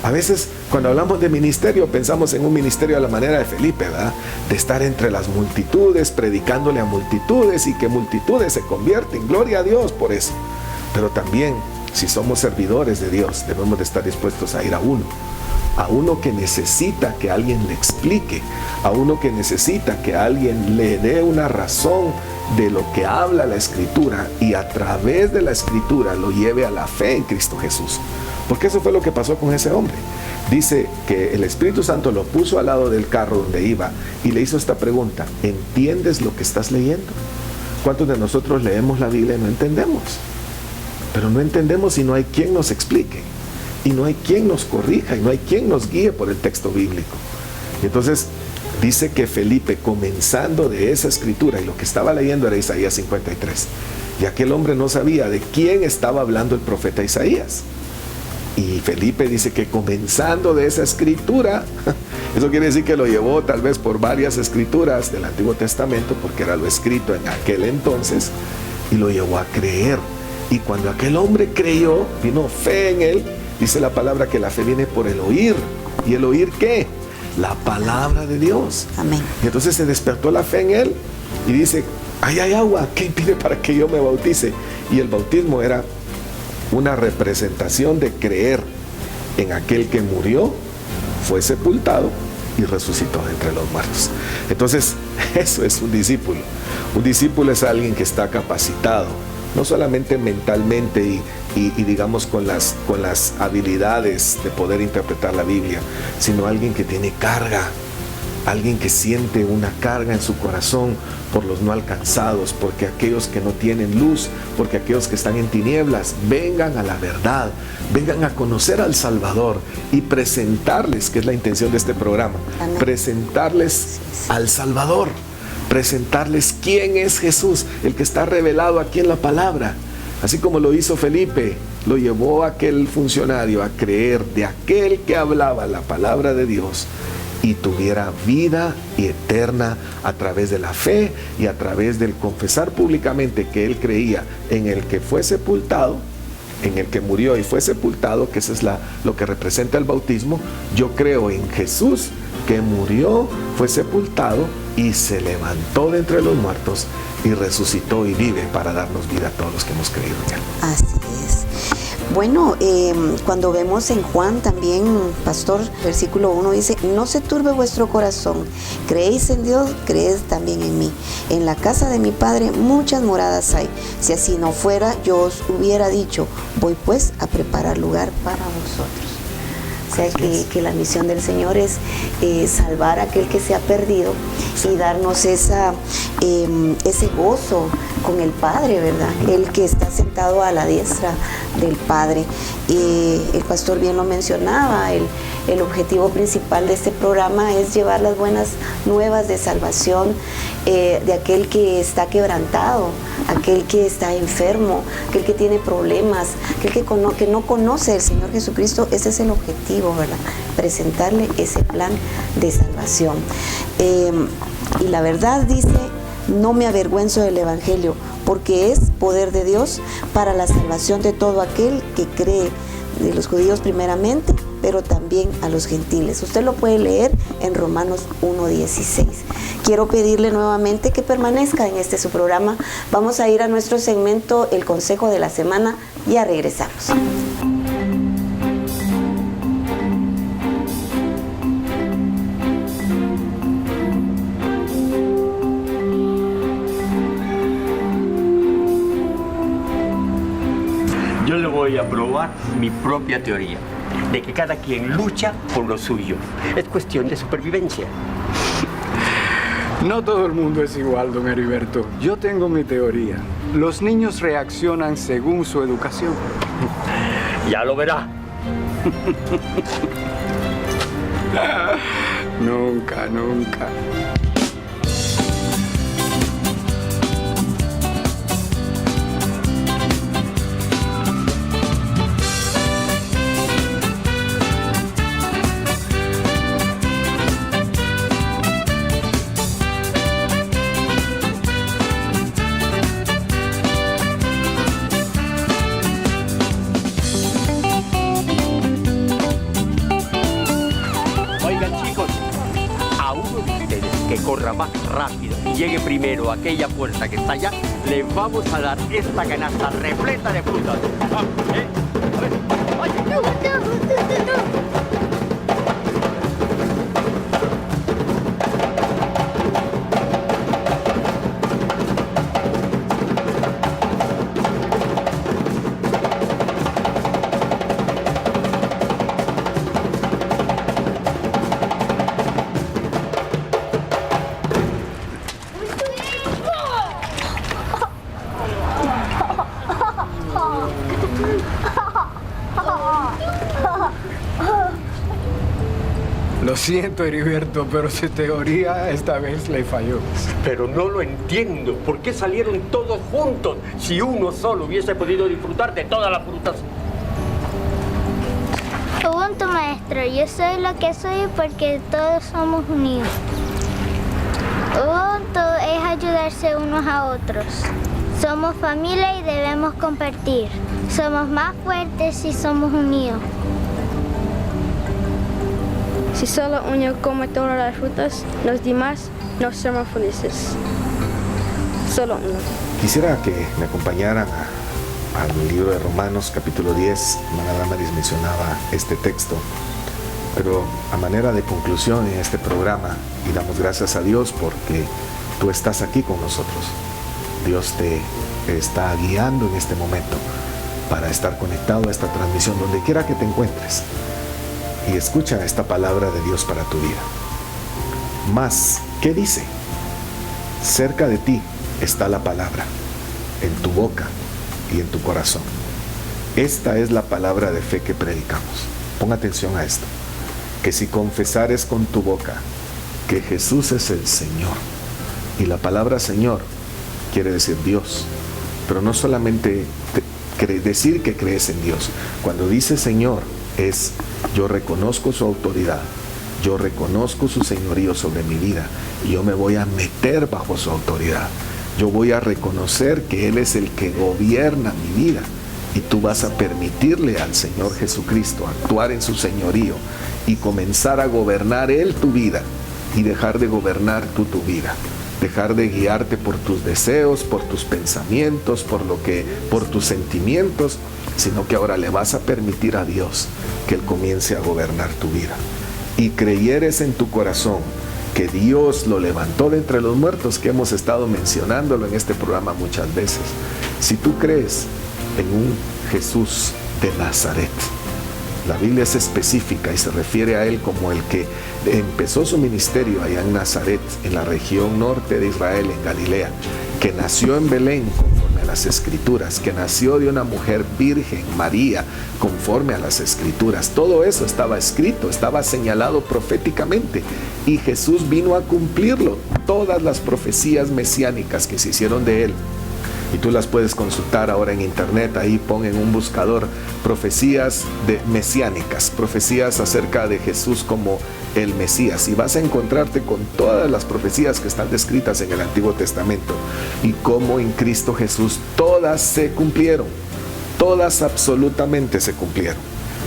A veces cuando hablamos de ministerio pensamos en un ministerio a la manera de Felipe, ¿verdad? De estar entre las multitudes, predicándole a multitudes y que multitudes se convierten. Gloria a Dios por eso. Pero también, si somos servidores de Dios, debemos de estar dispuestos a ir a uno que necesita que alguien le explique, a uno que necesita que alguien le dé una razón de lo que habla la Escritura y a través de la Escritura lo lleve a la fe en Cristo Jesús. Porque eso fue lo que pasó con ese hombre. Dice que el Espíritu Santo lo puso al lado del carro donde iba y le hizo esta pregunta: ¿entiendes lo que estás leyendo? ¿Cuántos de nosotros leemos la Biblia y no entendemos? Pero no entendemos y no hay quien nos explique, y no hay quien nos corrija, y no hay quien nos guíe por el texto bíblico. Y entonces dice que Felipe, comenzando de esa escritura, y lo que estaba leyendo era Isaías 53, y aquel hombre no sabía de quién estaba hablando el profeta Isaías. Y Felipe dice que comenzando de esa escritura, eso quiere decir que lo llevó tal vez por varias escrituras del Antiguo Testamento, porque era lo escrito en aquel entonces, y lo llevó a creer. Y cuando aquel hombre creyó, vino fe en él. Dice la palabra que la fe viene por el oír. ¿Y el oír qué? La palabra de Dios. Amén. Y entonces se despertó la fe en él. Y dice, ahí hay agua, ¿qué impide para que yo me bautice? Y el bautismo era una representación de creer en aquel que murió, fue sepultado y resucitó de entre los muertos. Entonces, eso es un discípulo. Un discípulo es alguien que está capacitado, no solamente mentalmente y digamos con las habilidades de poder interpretar la Biblia, sino alguien que tiene carga, alguien que siente una carga en su corazón por los no alcanzados, porque aquellos que no tienen luz, porque aquellos que están en tinieblas, vengan a la verdad, vengan a conocer al Salvador y presentarles, que es la intención de este programa, Amén. Presentarles al Salvador, presentarles quién es Jesús, el que está revelado aquí en la palabra. Así como lo hizo Felipe, lo llevó a aquel funcionario a creer de aquel que hablaba la palabra de Dios y tuviera vida eterna a través de la fe y a través del confesar públicamente que él creía en el que fue sepultado, en el que murió y fue sepultado, que eso es lo que representa el bautismo. Yo creo en Jesús, que murió, fue sepultado y se levantó de entre los muertos y resucitó y vive para darnos vida a todos los que hemos creído en él. Así es. Bueno, cuando vemos en Juan también, pastor, versículo 1 dice: no se turbe vuestro corazón, creéis en Dios, creed también en mí. En la casa de mi Padre muchas moradas hay. Si así no fuera, yo os hubiera dicho: voy pues a preparar lugar para vosotros. O sea que la misión del Señor es salvar a aquel que se ha perdido y darnos ese gozo con el Padre, ¿verdad? El que está sentado a la diestra del Padre. El pastor bien lo mencionaba, el objetivo principal de este programa es llevar las buenas nuevas de salvación de aquel que está quebrantado, aquel que está enfermo, aquel que tiene problemas, aquel que no conoce al Señor Jesucristo. Ese es el objetivo, ¿verdad? Presentarle ese plan de salvación. Y la verdad dice: no me avergüenzo del Evangelio, porque es poder de Dios para la salvación de todo aquel que cree, de los judíos primeramente, pero también a los gentiles. Usted lo puede leer en Romanos 1:16. Quiero pedirle nuevamente que permanezca en este su programa. Vamos a ir a nuestro segmento El Consejo de la Semana. Ya regresamos. Yo le voy a probar mi propia teoría, de que cada quien lucha por lo suyo. Es cuestión de supervivencia. No todo el mundo es igual, don Heriberto. Yo tengo mi teoría. Los niños reaccionan según su educación. Ya lo verá. Nunca, nunca. Corra más rápido y llegue primero a aquella puerta que está allá, le vamos a dar esta canasta repleta de frutas. A ver, vaya. Lo siento, Heriberto, pero su teoría esta vez le falló. Pero no lo entiendo. ¿Por qué salieron todos juntos si uno solo hubiese podido disfrutar de todas las frutas? Ubuntu, maestro. Yo soy lo que soy porque todos somos unidos. Ubuntu es ayudarse unos a otros. Somos familia y debemos compartir. Somos más fuertes si somos unidos. Si solo uno come todas las frutas, los demás no somos felices. Solo uno. Quisiera que me acompañaran al libro de Romanos, capítulo 10. Hermana Damaris mencionaba este texto, pero a manera de conclusión en este programa, y damos gracias a Dios porque tú estás aquí con nosotros. Dios te está guiando en este momento para estar conectado a esta transmisión donde quiera que te encuentres. Y escucha esta palabra de Dios para tu vida. Mas, ¿qué dice? Cerca de ti está la palabra, en tu boca y en tu corazón. Esta es la palabra de fe que predicamos. Pon atención a esto. Que si confesares con tu boca que Jesús es el Señor, y la palabra Señor quiere decir Dios, pero no solamente decir que crees en Dios. Cuando dice Señor es yo reconozco su autoridad, yo reconozco su señorío sobre mi vida y yo me voy a meter bajo su autoridad. Yo voy a reconocer que Él es el que gobierna mi vida y tú vas a permitirle al Señor Jesucristo actuar en su señorío y comenzar a gobernar Él tu vida y dejar de gobernar tú tu vida. Dejar de guiarte por tus deseos, por tus pensamientos, por tus sentimientos, sino que ahora le vas a permitir a Dios que Él comience a gobernar tu vida. Y creyeres en tu corazón que Dios lo levantó de entre los muertos, que hemos estado mencionándolo en este programa muchas veces. Si tú crees en un Jesús de Nazaret, la Biblia es específica y se refiere a Él como el que empezó su ministerio allá en Nazaret, en la región norte de Israel, en Galilea, que nació en Belén conforme a las Escrituras, que nació de una mujer virgen, María, conforme a las Escrituras. Todo eso estaba escrito, estaba señalado proféticamente y Jesús vino a cumplirlo. Todas las profecías mesiánicas que se hicieron de Él, y tú las puedes consultar ahora en internet, ahí pon en un buscador profecías mesiánicas, profecías acerca de Jesús como el Mesías, y vas a encontrarte con todas las profecías que están descritas en el Antiguo Testamento y cómo en Cristo Jesús todas se cumplieron, todas absolutamente se cumplieron.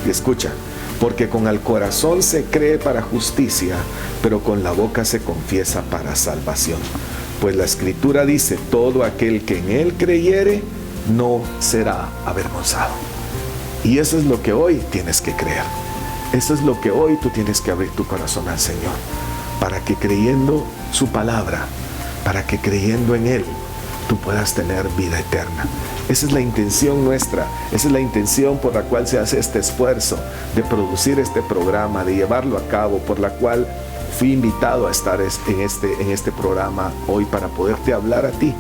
Y escucha, porque con el corazón se cree para justicia, pero con la boca se confiesa para salvación. Pues la Escritura dice, todo aquel que en Él creyere no será avergonzado. Y eso es lo que hoy tienes que creer. Eso es lo que hoy tú tienes que abrir tu corazón al Señor, para que creyendo su palabra, para que creyendo en Él, tú puedas tener vida eterna. Esa es la intención nuestra, esa es la intención por la cual se hace este esfuerzo de producir este programa, de llevarlo a cabo, por la cual fui invitado a estar en este programa hoy, para poderte hablar a ti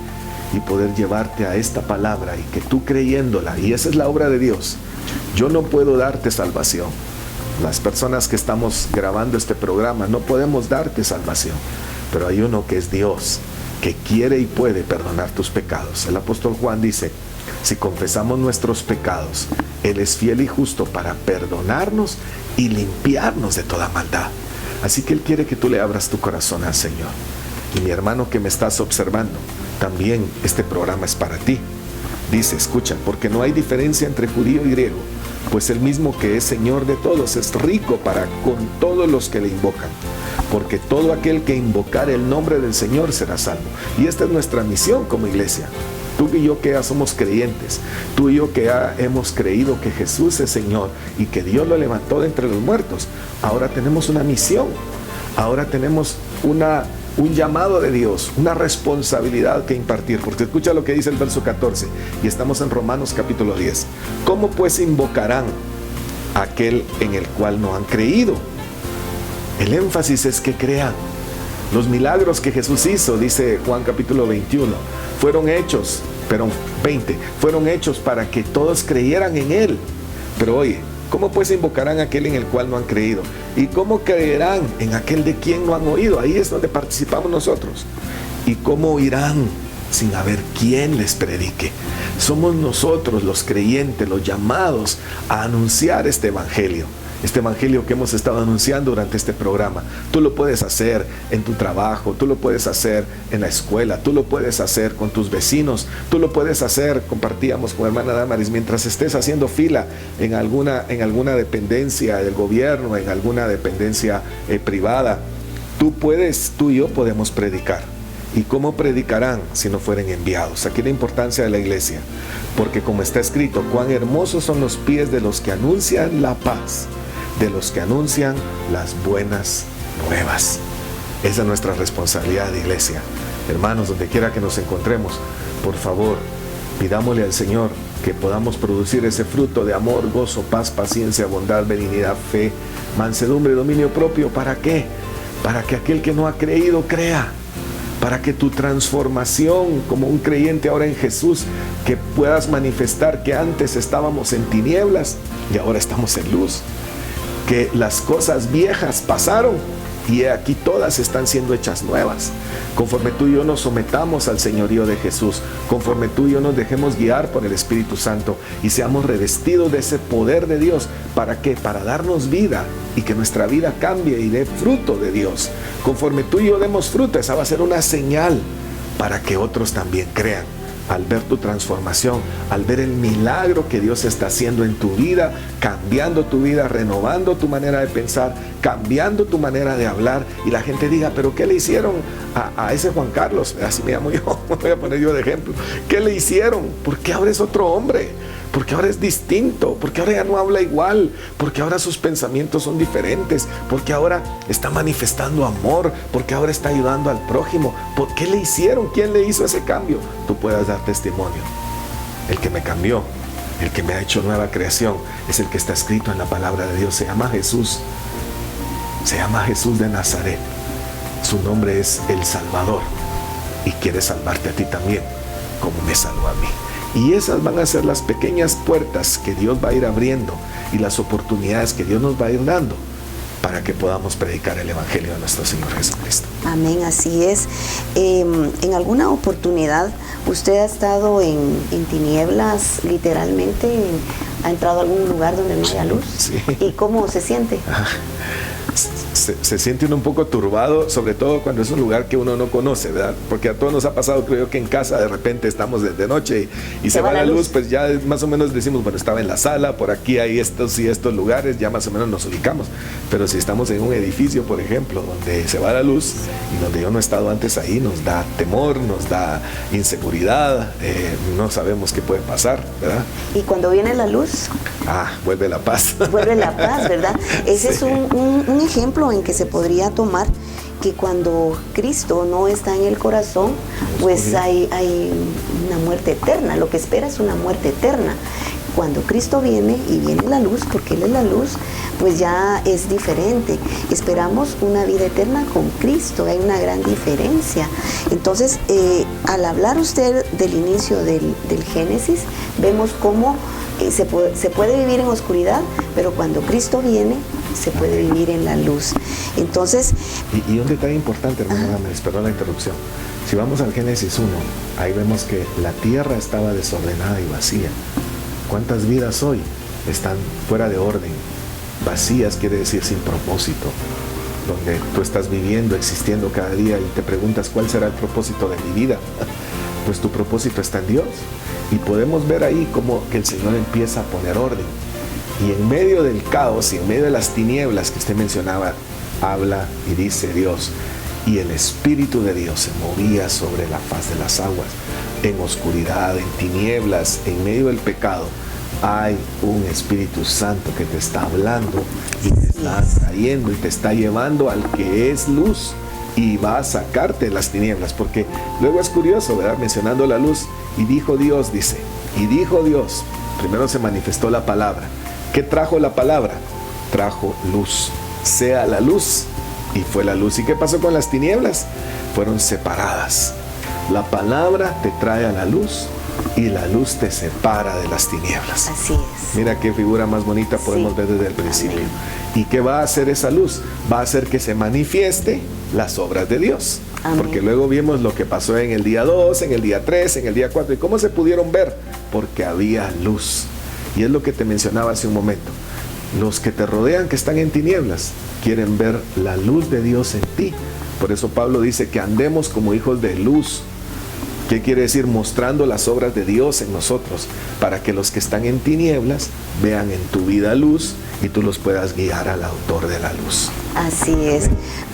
y poder llevarte a esta palabra y que tú creyéndola, y esa es la obra de Dios. Yo no puedo darte salvación. Las personas que estamos grabando este programa no podemos darte salvación, pero hay uno que es Dios, que quiere y puede perdonar tus pecados. El apóstol Juan dice, si confesamos nuestros pecados, Él es fiel y justo para perdonarnos y limpiarnos de toda maldad. Así que Él quiere que tú le abras tu corazón al Señor. Y mi hermano que me estás observando, también este programa es para ti. Dice, escucha, porque no hay diferencia entre judío y griego, pues el mismo que es Señor de todos es rico para con todos los que le invocan. Porque todo aquel que invocare el nombre del Señor será salvo. Y esta es nuestra misión como iglesia. Tú y yo que ya somos creyentes, tú y yo que ya hemos creído que Jesús es Señor y que Dios lo levantó de entre los muertos, ahora tenemos una misión, ahora tenemos un llamado de Dios, una responsabilidad que impartir. Porque escucha lo que dice el verso 14, y estamos en Romanos capítulo 10. ¿Cómo pues invocarán a aquel en el cual no han creído? El énfasis es que crean. Los milagros que Jesús hizo, dice Juan capítulo 21, fueron hechos para que todos creyeran en Él. Pero oye, ¿cómo pues invocarán a aquel en el cual no han creído? ¿Y cómo creerán en aquel de quien no han oído? Ahí es donde participamos nosotros. ¿Y cómo oirán sin haber quien les predique? Somos nosotros los creyentes, los llamados a anunciar este evangelio. Este evangelio que hemos estado anunciando durante este programa. Tú lo puedes hacer en tu trabajo, tú lo puedes hacer en la escuela, tú lo puedes hacer con tus vecinos, tú lo puedes hacer, compartíamos con hermana Damaris, mientras estés haciendo fila en alguna dependencia del gobierno, en alguna dependencia privada. Tú y yo podemos predicar. ¿Y cómo predicarán si no fueren enviados? Aquí la importancia de la iglesia, porque como está escrito, cuán hermosos son los pies de los que anuncian la paz, de los que anuncian las buenas nuevas. Esa es nuestra responsabilidad de iglesia. Hermanos, donde quiera que nos encontremos, por favor, pidámosle al Señor que podamos producir ese fruto de amor, gozo, paz, paciencia, bondad, benignidad, fe, mansedumbre, dominio propio. ¿Para qué? para que aquel que no ha creído crea, para que tu transformación como un creyente ahora en Jesús, que puedas manifestar que antes estábamos en tinieblas y ahora estamos en luz, que las cosas viejas pasaron y aquí todas están siendo hechas nuevas. Conforme tú y yo nos sometamos al señorío de Jesús, conforme tú y yo nos dejemos guiar por el Espíritu Santo y seamos revestidos de ese poder de Dios, ¿para qué? Para darnos vida y que nuestra vida cambie y dé fruto de Dios. Conforme tú y yo demos fruto, esa va a ser una señal para que otros también crean. Al ver tu transformación, al ver el milagro que Dios está haciendo en tu vida, cambiando tu vida, renovando tu manera de pensar, cambiando tu manera de hablar, y la gente diga, pero ¿qué le hicieron a ese Juan Carlos? Así me llamo yo, me voy a poner yo de ejemplo. ¿Qué le hicieron? ¿Por qué ahora es otro hombre? Porque ahora es distinto, porque ahora ya no habla igual, porque ahora sus pensamientos son diferentes, porque ahora está manifestando amor, porque ahora está ayudando al prójimo. ¿Por qué le hicieron? ¿Quién le hizo ese cambio? Tú puedas dar testimonio. El que me cambió, el que me ha hecho nueva creación, es el que está escrito en la palabra de Dios. Se llama Jesús. Se llama Jesús de Nazaret. Su nombre es el Salvador y quiere salvarte a ti también, como me salvó a mí. Y esas van a ser las pequeñas puertas que Dios va a ir abriendo y las oportunidades que Dios nos va a ir dando para que podamos predicar el Evangelio de nuestro Señor Jesucristo. Amén, así es. En alguna oportunidad usted ha estado en tinieblas, literalmente, ha entrado a algún lugar donde no haya luz. Sí. ¿Y cómo se siente? Se siente uno un poco turbado, sobre todo cuando es un lugar que uno no conoce, ¿verdad? Porque a todos nos ha pasado, creo yo, que en casa de repente estamos de noche y se va la luz, pues ya más o menos decimos, bueno, estaba en la sala, por aquí hay estos y estos lugares, ya más o menos nos ubicamos. Pero si estamos en un edificio, por ejemplo, donde se va la luz y donde yo no he estado antes ahí, nos da temor, nos da inseguridad, no sabemos qué puede pasar, ¿verdad? Y cuando viene la luz, vuelve la paz. Vuelve la paz, ¿verdad? Ese sí. es un ejemplo en que se podría tomar que cuando Cristo no está en el corazón, pues hay una muerte eterna. Lo que espera es una muerte eterna. Cuando Cristo viene y viene la luz, porque Él es la luz, pues ya es diferente. Esperamos una vida eterna con Cristo, hay una gran diferencia. Entonces, al hablar usted del inicio del Génesis, vemos cómo se puede vivir en oscuridad, pero cuando Cristo viene, se puede vivir en la luz. Entonces... Y un detalle importante, hermano Gámez, perdón la interrupción. Si vamos al Génesis 1, ahí vemos que la tierra estaba desordenada y vacía. ¿Cuántas vidas hoy están fuera de orden? Vacías quiere decir sin propósito, donde tú estás viviendo, existiendo cada día y te preguntas cuál será el propósito de mi vida. Pues tu propósito está en Dios. Y podemos ver ahí como que el Señor empieza a poner orden. Y en medio del caos y en medio de las tinieblas que usted mencionaba, habla y dice Dios. Y el Espíritu de Dios se movía sobre la faz de las aguas, en oscuridad, en tinieblas, en medio del pecado. Hay un Espíritu Santo que te está hablando y te está trayendo y te está llevando al que es luz y va a sacarte de las tinieblas, porque luego es curioso, ¿verdad? Mencionando la luz, y dijo Dios, dice, y dijo Dios, primero se manifestó la palabra. ¿Qué trajo la palabra? Trajo luz. Sea la luz, y fue la luz. ¿Y qué pasó con las tinieblas? Fueron separadas. La palabra te trae a la luz y la luz te separa de las tinieblas. Así es. Mira qué figura más bonita podemos ver desde el principio. Amén. ¿Y qué va a hacer esa luz? Va a hacer que se manifieste las obras de Dios. Amén. Porque luego vimos lo que pasó en el día 2, en el día 3, en el día 4. ¿Y cómo se pudieron ver? Porque había luz. Y es lo que te mencionaba hace un momento. Los que te rodean, que están en tinieblas, quieren ver la luz de Dios en ti. Por eso Pablo dice que andemos como hijos de luz. ¿Qué quiere decir? Mostrando las obras de Dios en nosotros, para que los que están en tinieblas vean en tu vida luz y tú los puedas guiar al autor de la luz. Así es.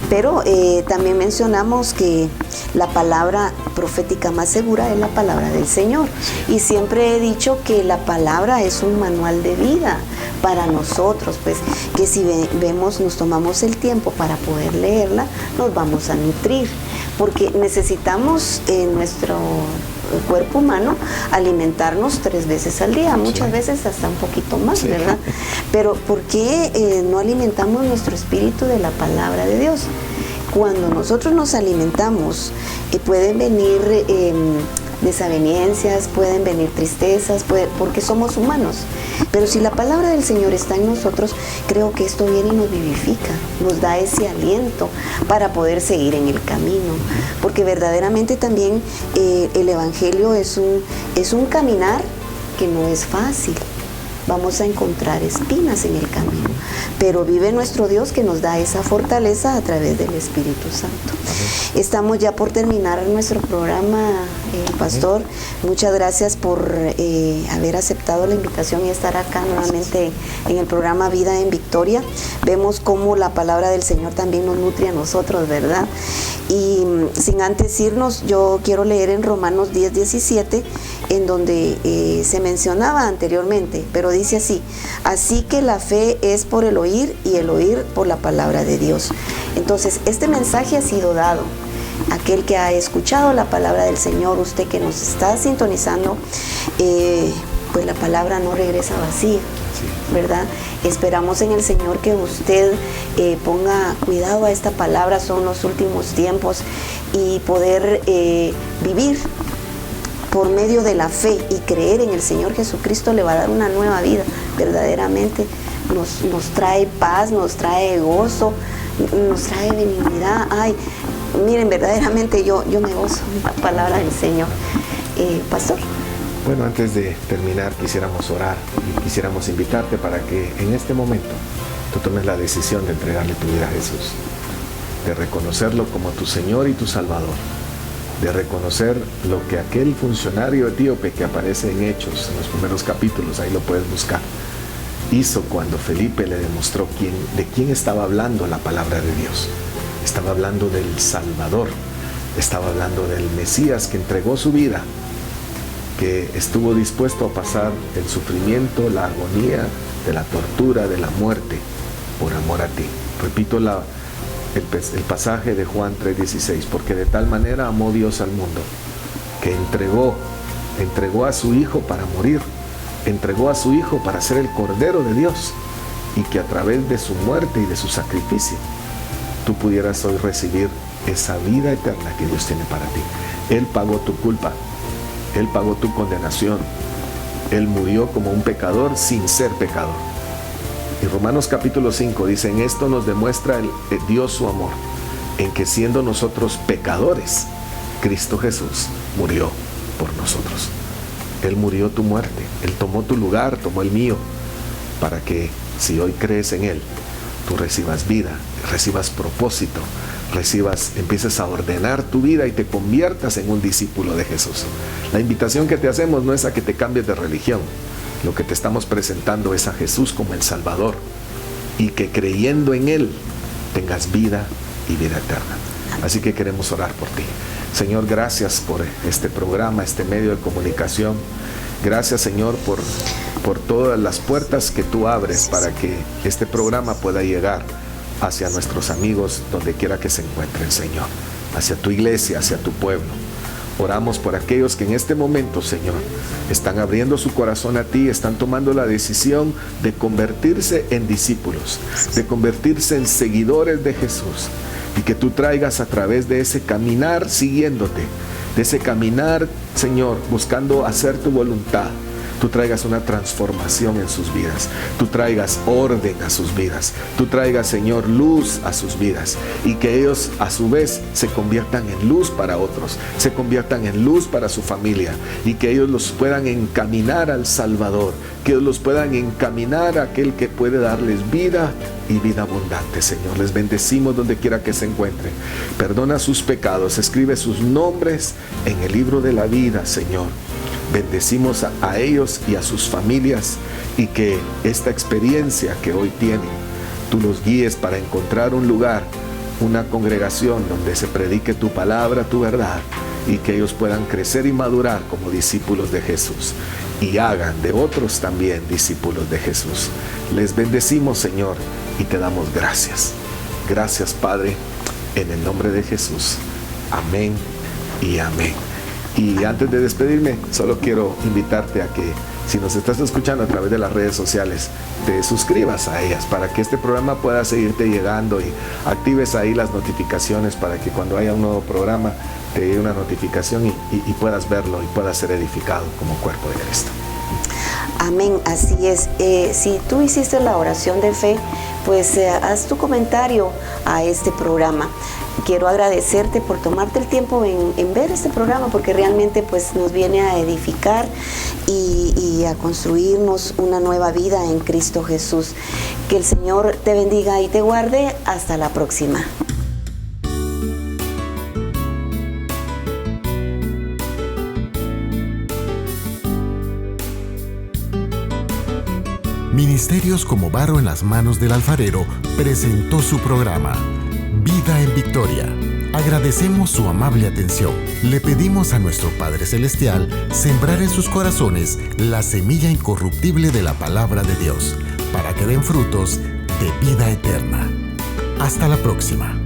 Pero también mencionamos que la palabra profética más segura es la palabra del Señor. Y siempre he dicho que la palabra es un manual de vida para nosotros, pues que si nos tomamos el tiempo para poder leerla, nos vamos a nutrir, porque necesitamos en nuestro cuerpo humano alimentarnos 3 veces al día, muchas veces hasta un poquito más, ¿verdad? Pero ¿por qué no alimentamos nuestro espíritu de la palabra de Dios? cuando nosotros nos alimentamos, pueden venir desavenencias, pueden venir tristezas, porque somos humanos. Pero si la palabra del Señor está en nosotros, creo que esto viene y nos vivifica, nos da ese aliento para poder seguir en el camino. Porque verdaderamente también el Evangelio es un caminar que no es fácil. Vamos a encontrar espinas en el camino, pero vive nuestro Dios que nos da esa fortaleza a través del Espíritu Santo. Estamos ya por terminar nuestro programa, Pastor. Muchas gracias por haber aceptado la invitación y estar acá nuevamente en el programa Vida en Victoria. Vemos cómo la palabra del Señor también nos nutre a nosotros, ¿verdad? Y sin antes irnos, yo quiero leer en Romanos 10:17, en donde se mencionaba anteriormente, pero dice así: así que la fe es por el oír y el oír por la palabra de Dios. Entonces, este mensaje ha sido dado. Aquel que ha escuchado la palabra del Señor, usted que nos está sintonizando, pues la palabra no regresa vacía, ¿verdad? Esperamos en el Señor que usted ponga cuidado a esta palabra, son los últimos tiempos, y poder vivir por medio de la fe y creer en el Señor Jesucristo le va a dar una nueva vida. Verdaderamente nos trae paz, nos trae gozo, nos trae benignidad. Ay, miren, verdaderamente yo me gozo en la palabra del Señor. Pastor. Bueno, antes de terminar quisiéramos orar y quisiéramos invitarte para que en este momento tú tomes la decisión de entregarle tu vida a Jesús, de reconocerlo como tu Señor y tu Salvador, de reconocer lo que aquel funcionario etíope que aparece en Hechos, en los primeros capítulos, ahí lo puedes buscar, hizo cuando Felipe le demostró de quién estaba hablando la palabra de Dios. Estaba hablando del Salvador, estaba hablando del Mesías que entregó su vida, que estuvo dispuesto a pasar el sufrimiento, la agonía, de la tortura, de la muerte, por amor a ti. Repito el pasaje de Juan 3:16, porque de tal manera amó Dios al mundo, que entregó a su Hijo para morir, entregó a su Hijo para ser el Cordero de Dios, y que a través de su muerte y de su sacrificio, tú pudieras hoy recibir esa vida eterna que Dios tiene para ti. Él pagó tu culpa, Él pagó tu condenación, Él murió como un pecador sin ser pecador. Y Romanos capítulo 5 dice: en esto nos demuestra Dios su amor, en que siendo nosotros pecadores, Cristo Jesús murió por nosotros. Él murió tu muerte, Él tomó tu lugar, tomó el mío, para que si hoy crees en Él, tú recibas vida, recibas propósito, empieces a ordenar tu vida y te conviertas en un discípulo de Jesús. La invitación que te hacemos no es a que te cambies de religión. Lo que te estamos presentando es a Jesús como el Salvador, y que creyendo en Él tengas vida y vida eterna. Así que queremos orar por ti. Señor, gracias por este programa, este medio de comunicación. Gracias, Señor, por todas las puertas que tú abres para que este programa pueda llegar hacia nuestros amigos donde quiera que se encuentren, Señor, hacia tu iglesia, hacia tu pueblo. Oramos por aquellos que en este momento, Señor, están abriendo su corazón a ti, están tomando la decisión de convertirse en discípulos, de convertirse en seguidores de Jesús, y que tú traigas a través de ese caminar siguiéndote, de ese caminar, Señor, buscando hacer tu voluntad, tú traigas una transformación en sus vidas, tú traigas orden a sus vidas, tú traigas, Señor, luz a sus vidas, y que ellos a su vez se conviertan en luz para otros, se conviertan en luz para su familia, y que ellos los puedan encaminar al Salvador, que ellos los puedan encaminar a aquel que puede darles vida y vida abundante. Señor, les bendecimos donde quiera que se encuentren. Perdona sus pecados, escribe sus nombres en el libro de la vida, Señor. Bendecimos a ellos y a sus familias, y que esta experiencia que hoy tienen, tú los guíes para encontrar un lugar, una congregación donde se predique tu palabra, tu verdad, y que ellos puedan crecer y madurar como discípulos de Jesús, y hagan de otros también discípulos de Jesús. Les bendecimos, Señor, y te damos gracias. Gracias, Padre, en el nombre de Jesús. Amén y amén. Y antes de despedirme, solo quiero invitarte a que si nos estás escuchando a través de las redes sociales, te suscribas a ellas para que este programa pueda seguirte llegando y actives ahí las notificaciones para que cuando haya un nuevo programa te llegue una notificación y puedas verlo y puedas ser edificado como cuerpo de Cristo. Amén, así es. Si tú hiciste la oración de fe, pues haz tu comentario a este programa. Quiero agradecerte por tomarte el tiempo en ver este programa, porque realmente pues nos viene a edificar y a construirnos una nueva vida en Cristo Jesús. Que el Señor te bendiga y te guarde. Hasta la próxima. Ministerios como Barro en las manos del alfarero presentó su programa Vida en Victoria. Agradecemos su amable atención. Le pedimos a nuestro Padre Celestial sembrar en sus corazones la semilla incorruptible de la palabra de Dios, para que den frutos de vida eterna. Hasta la próxima.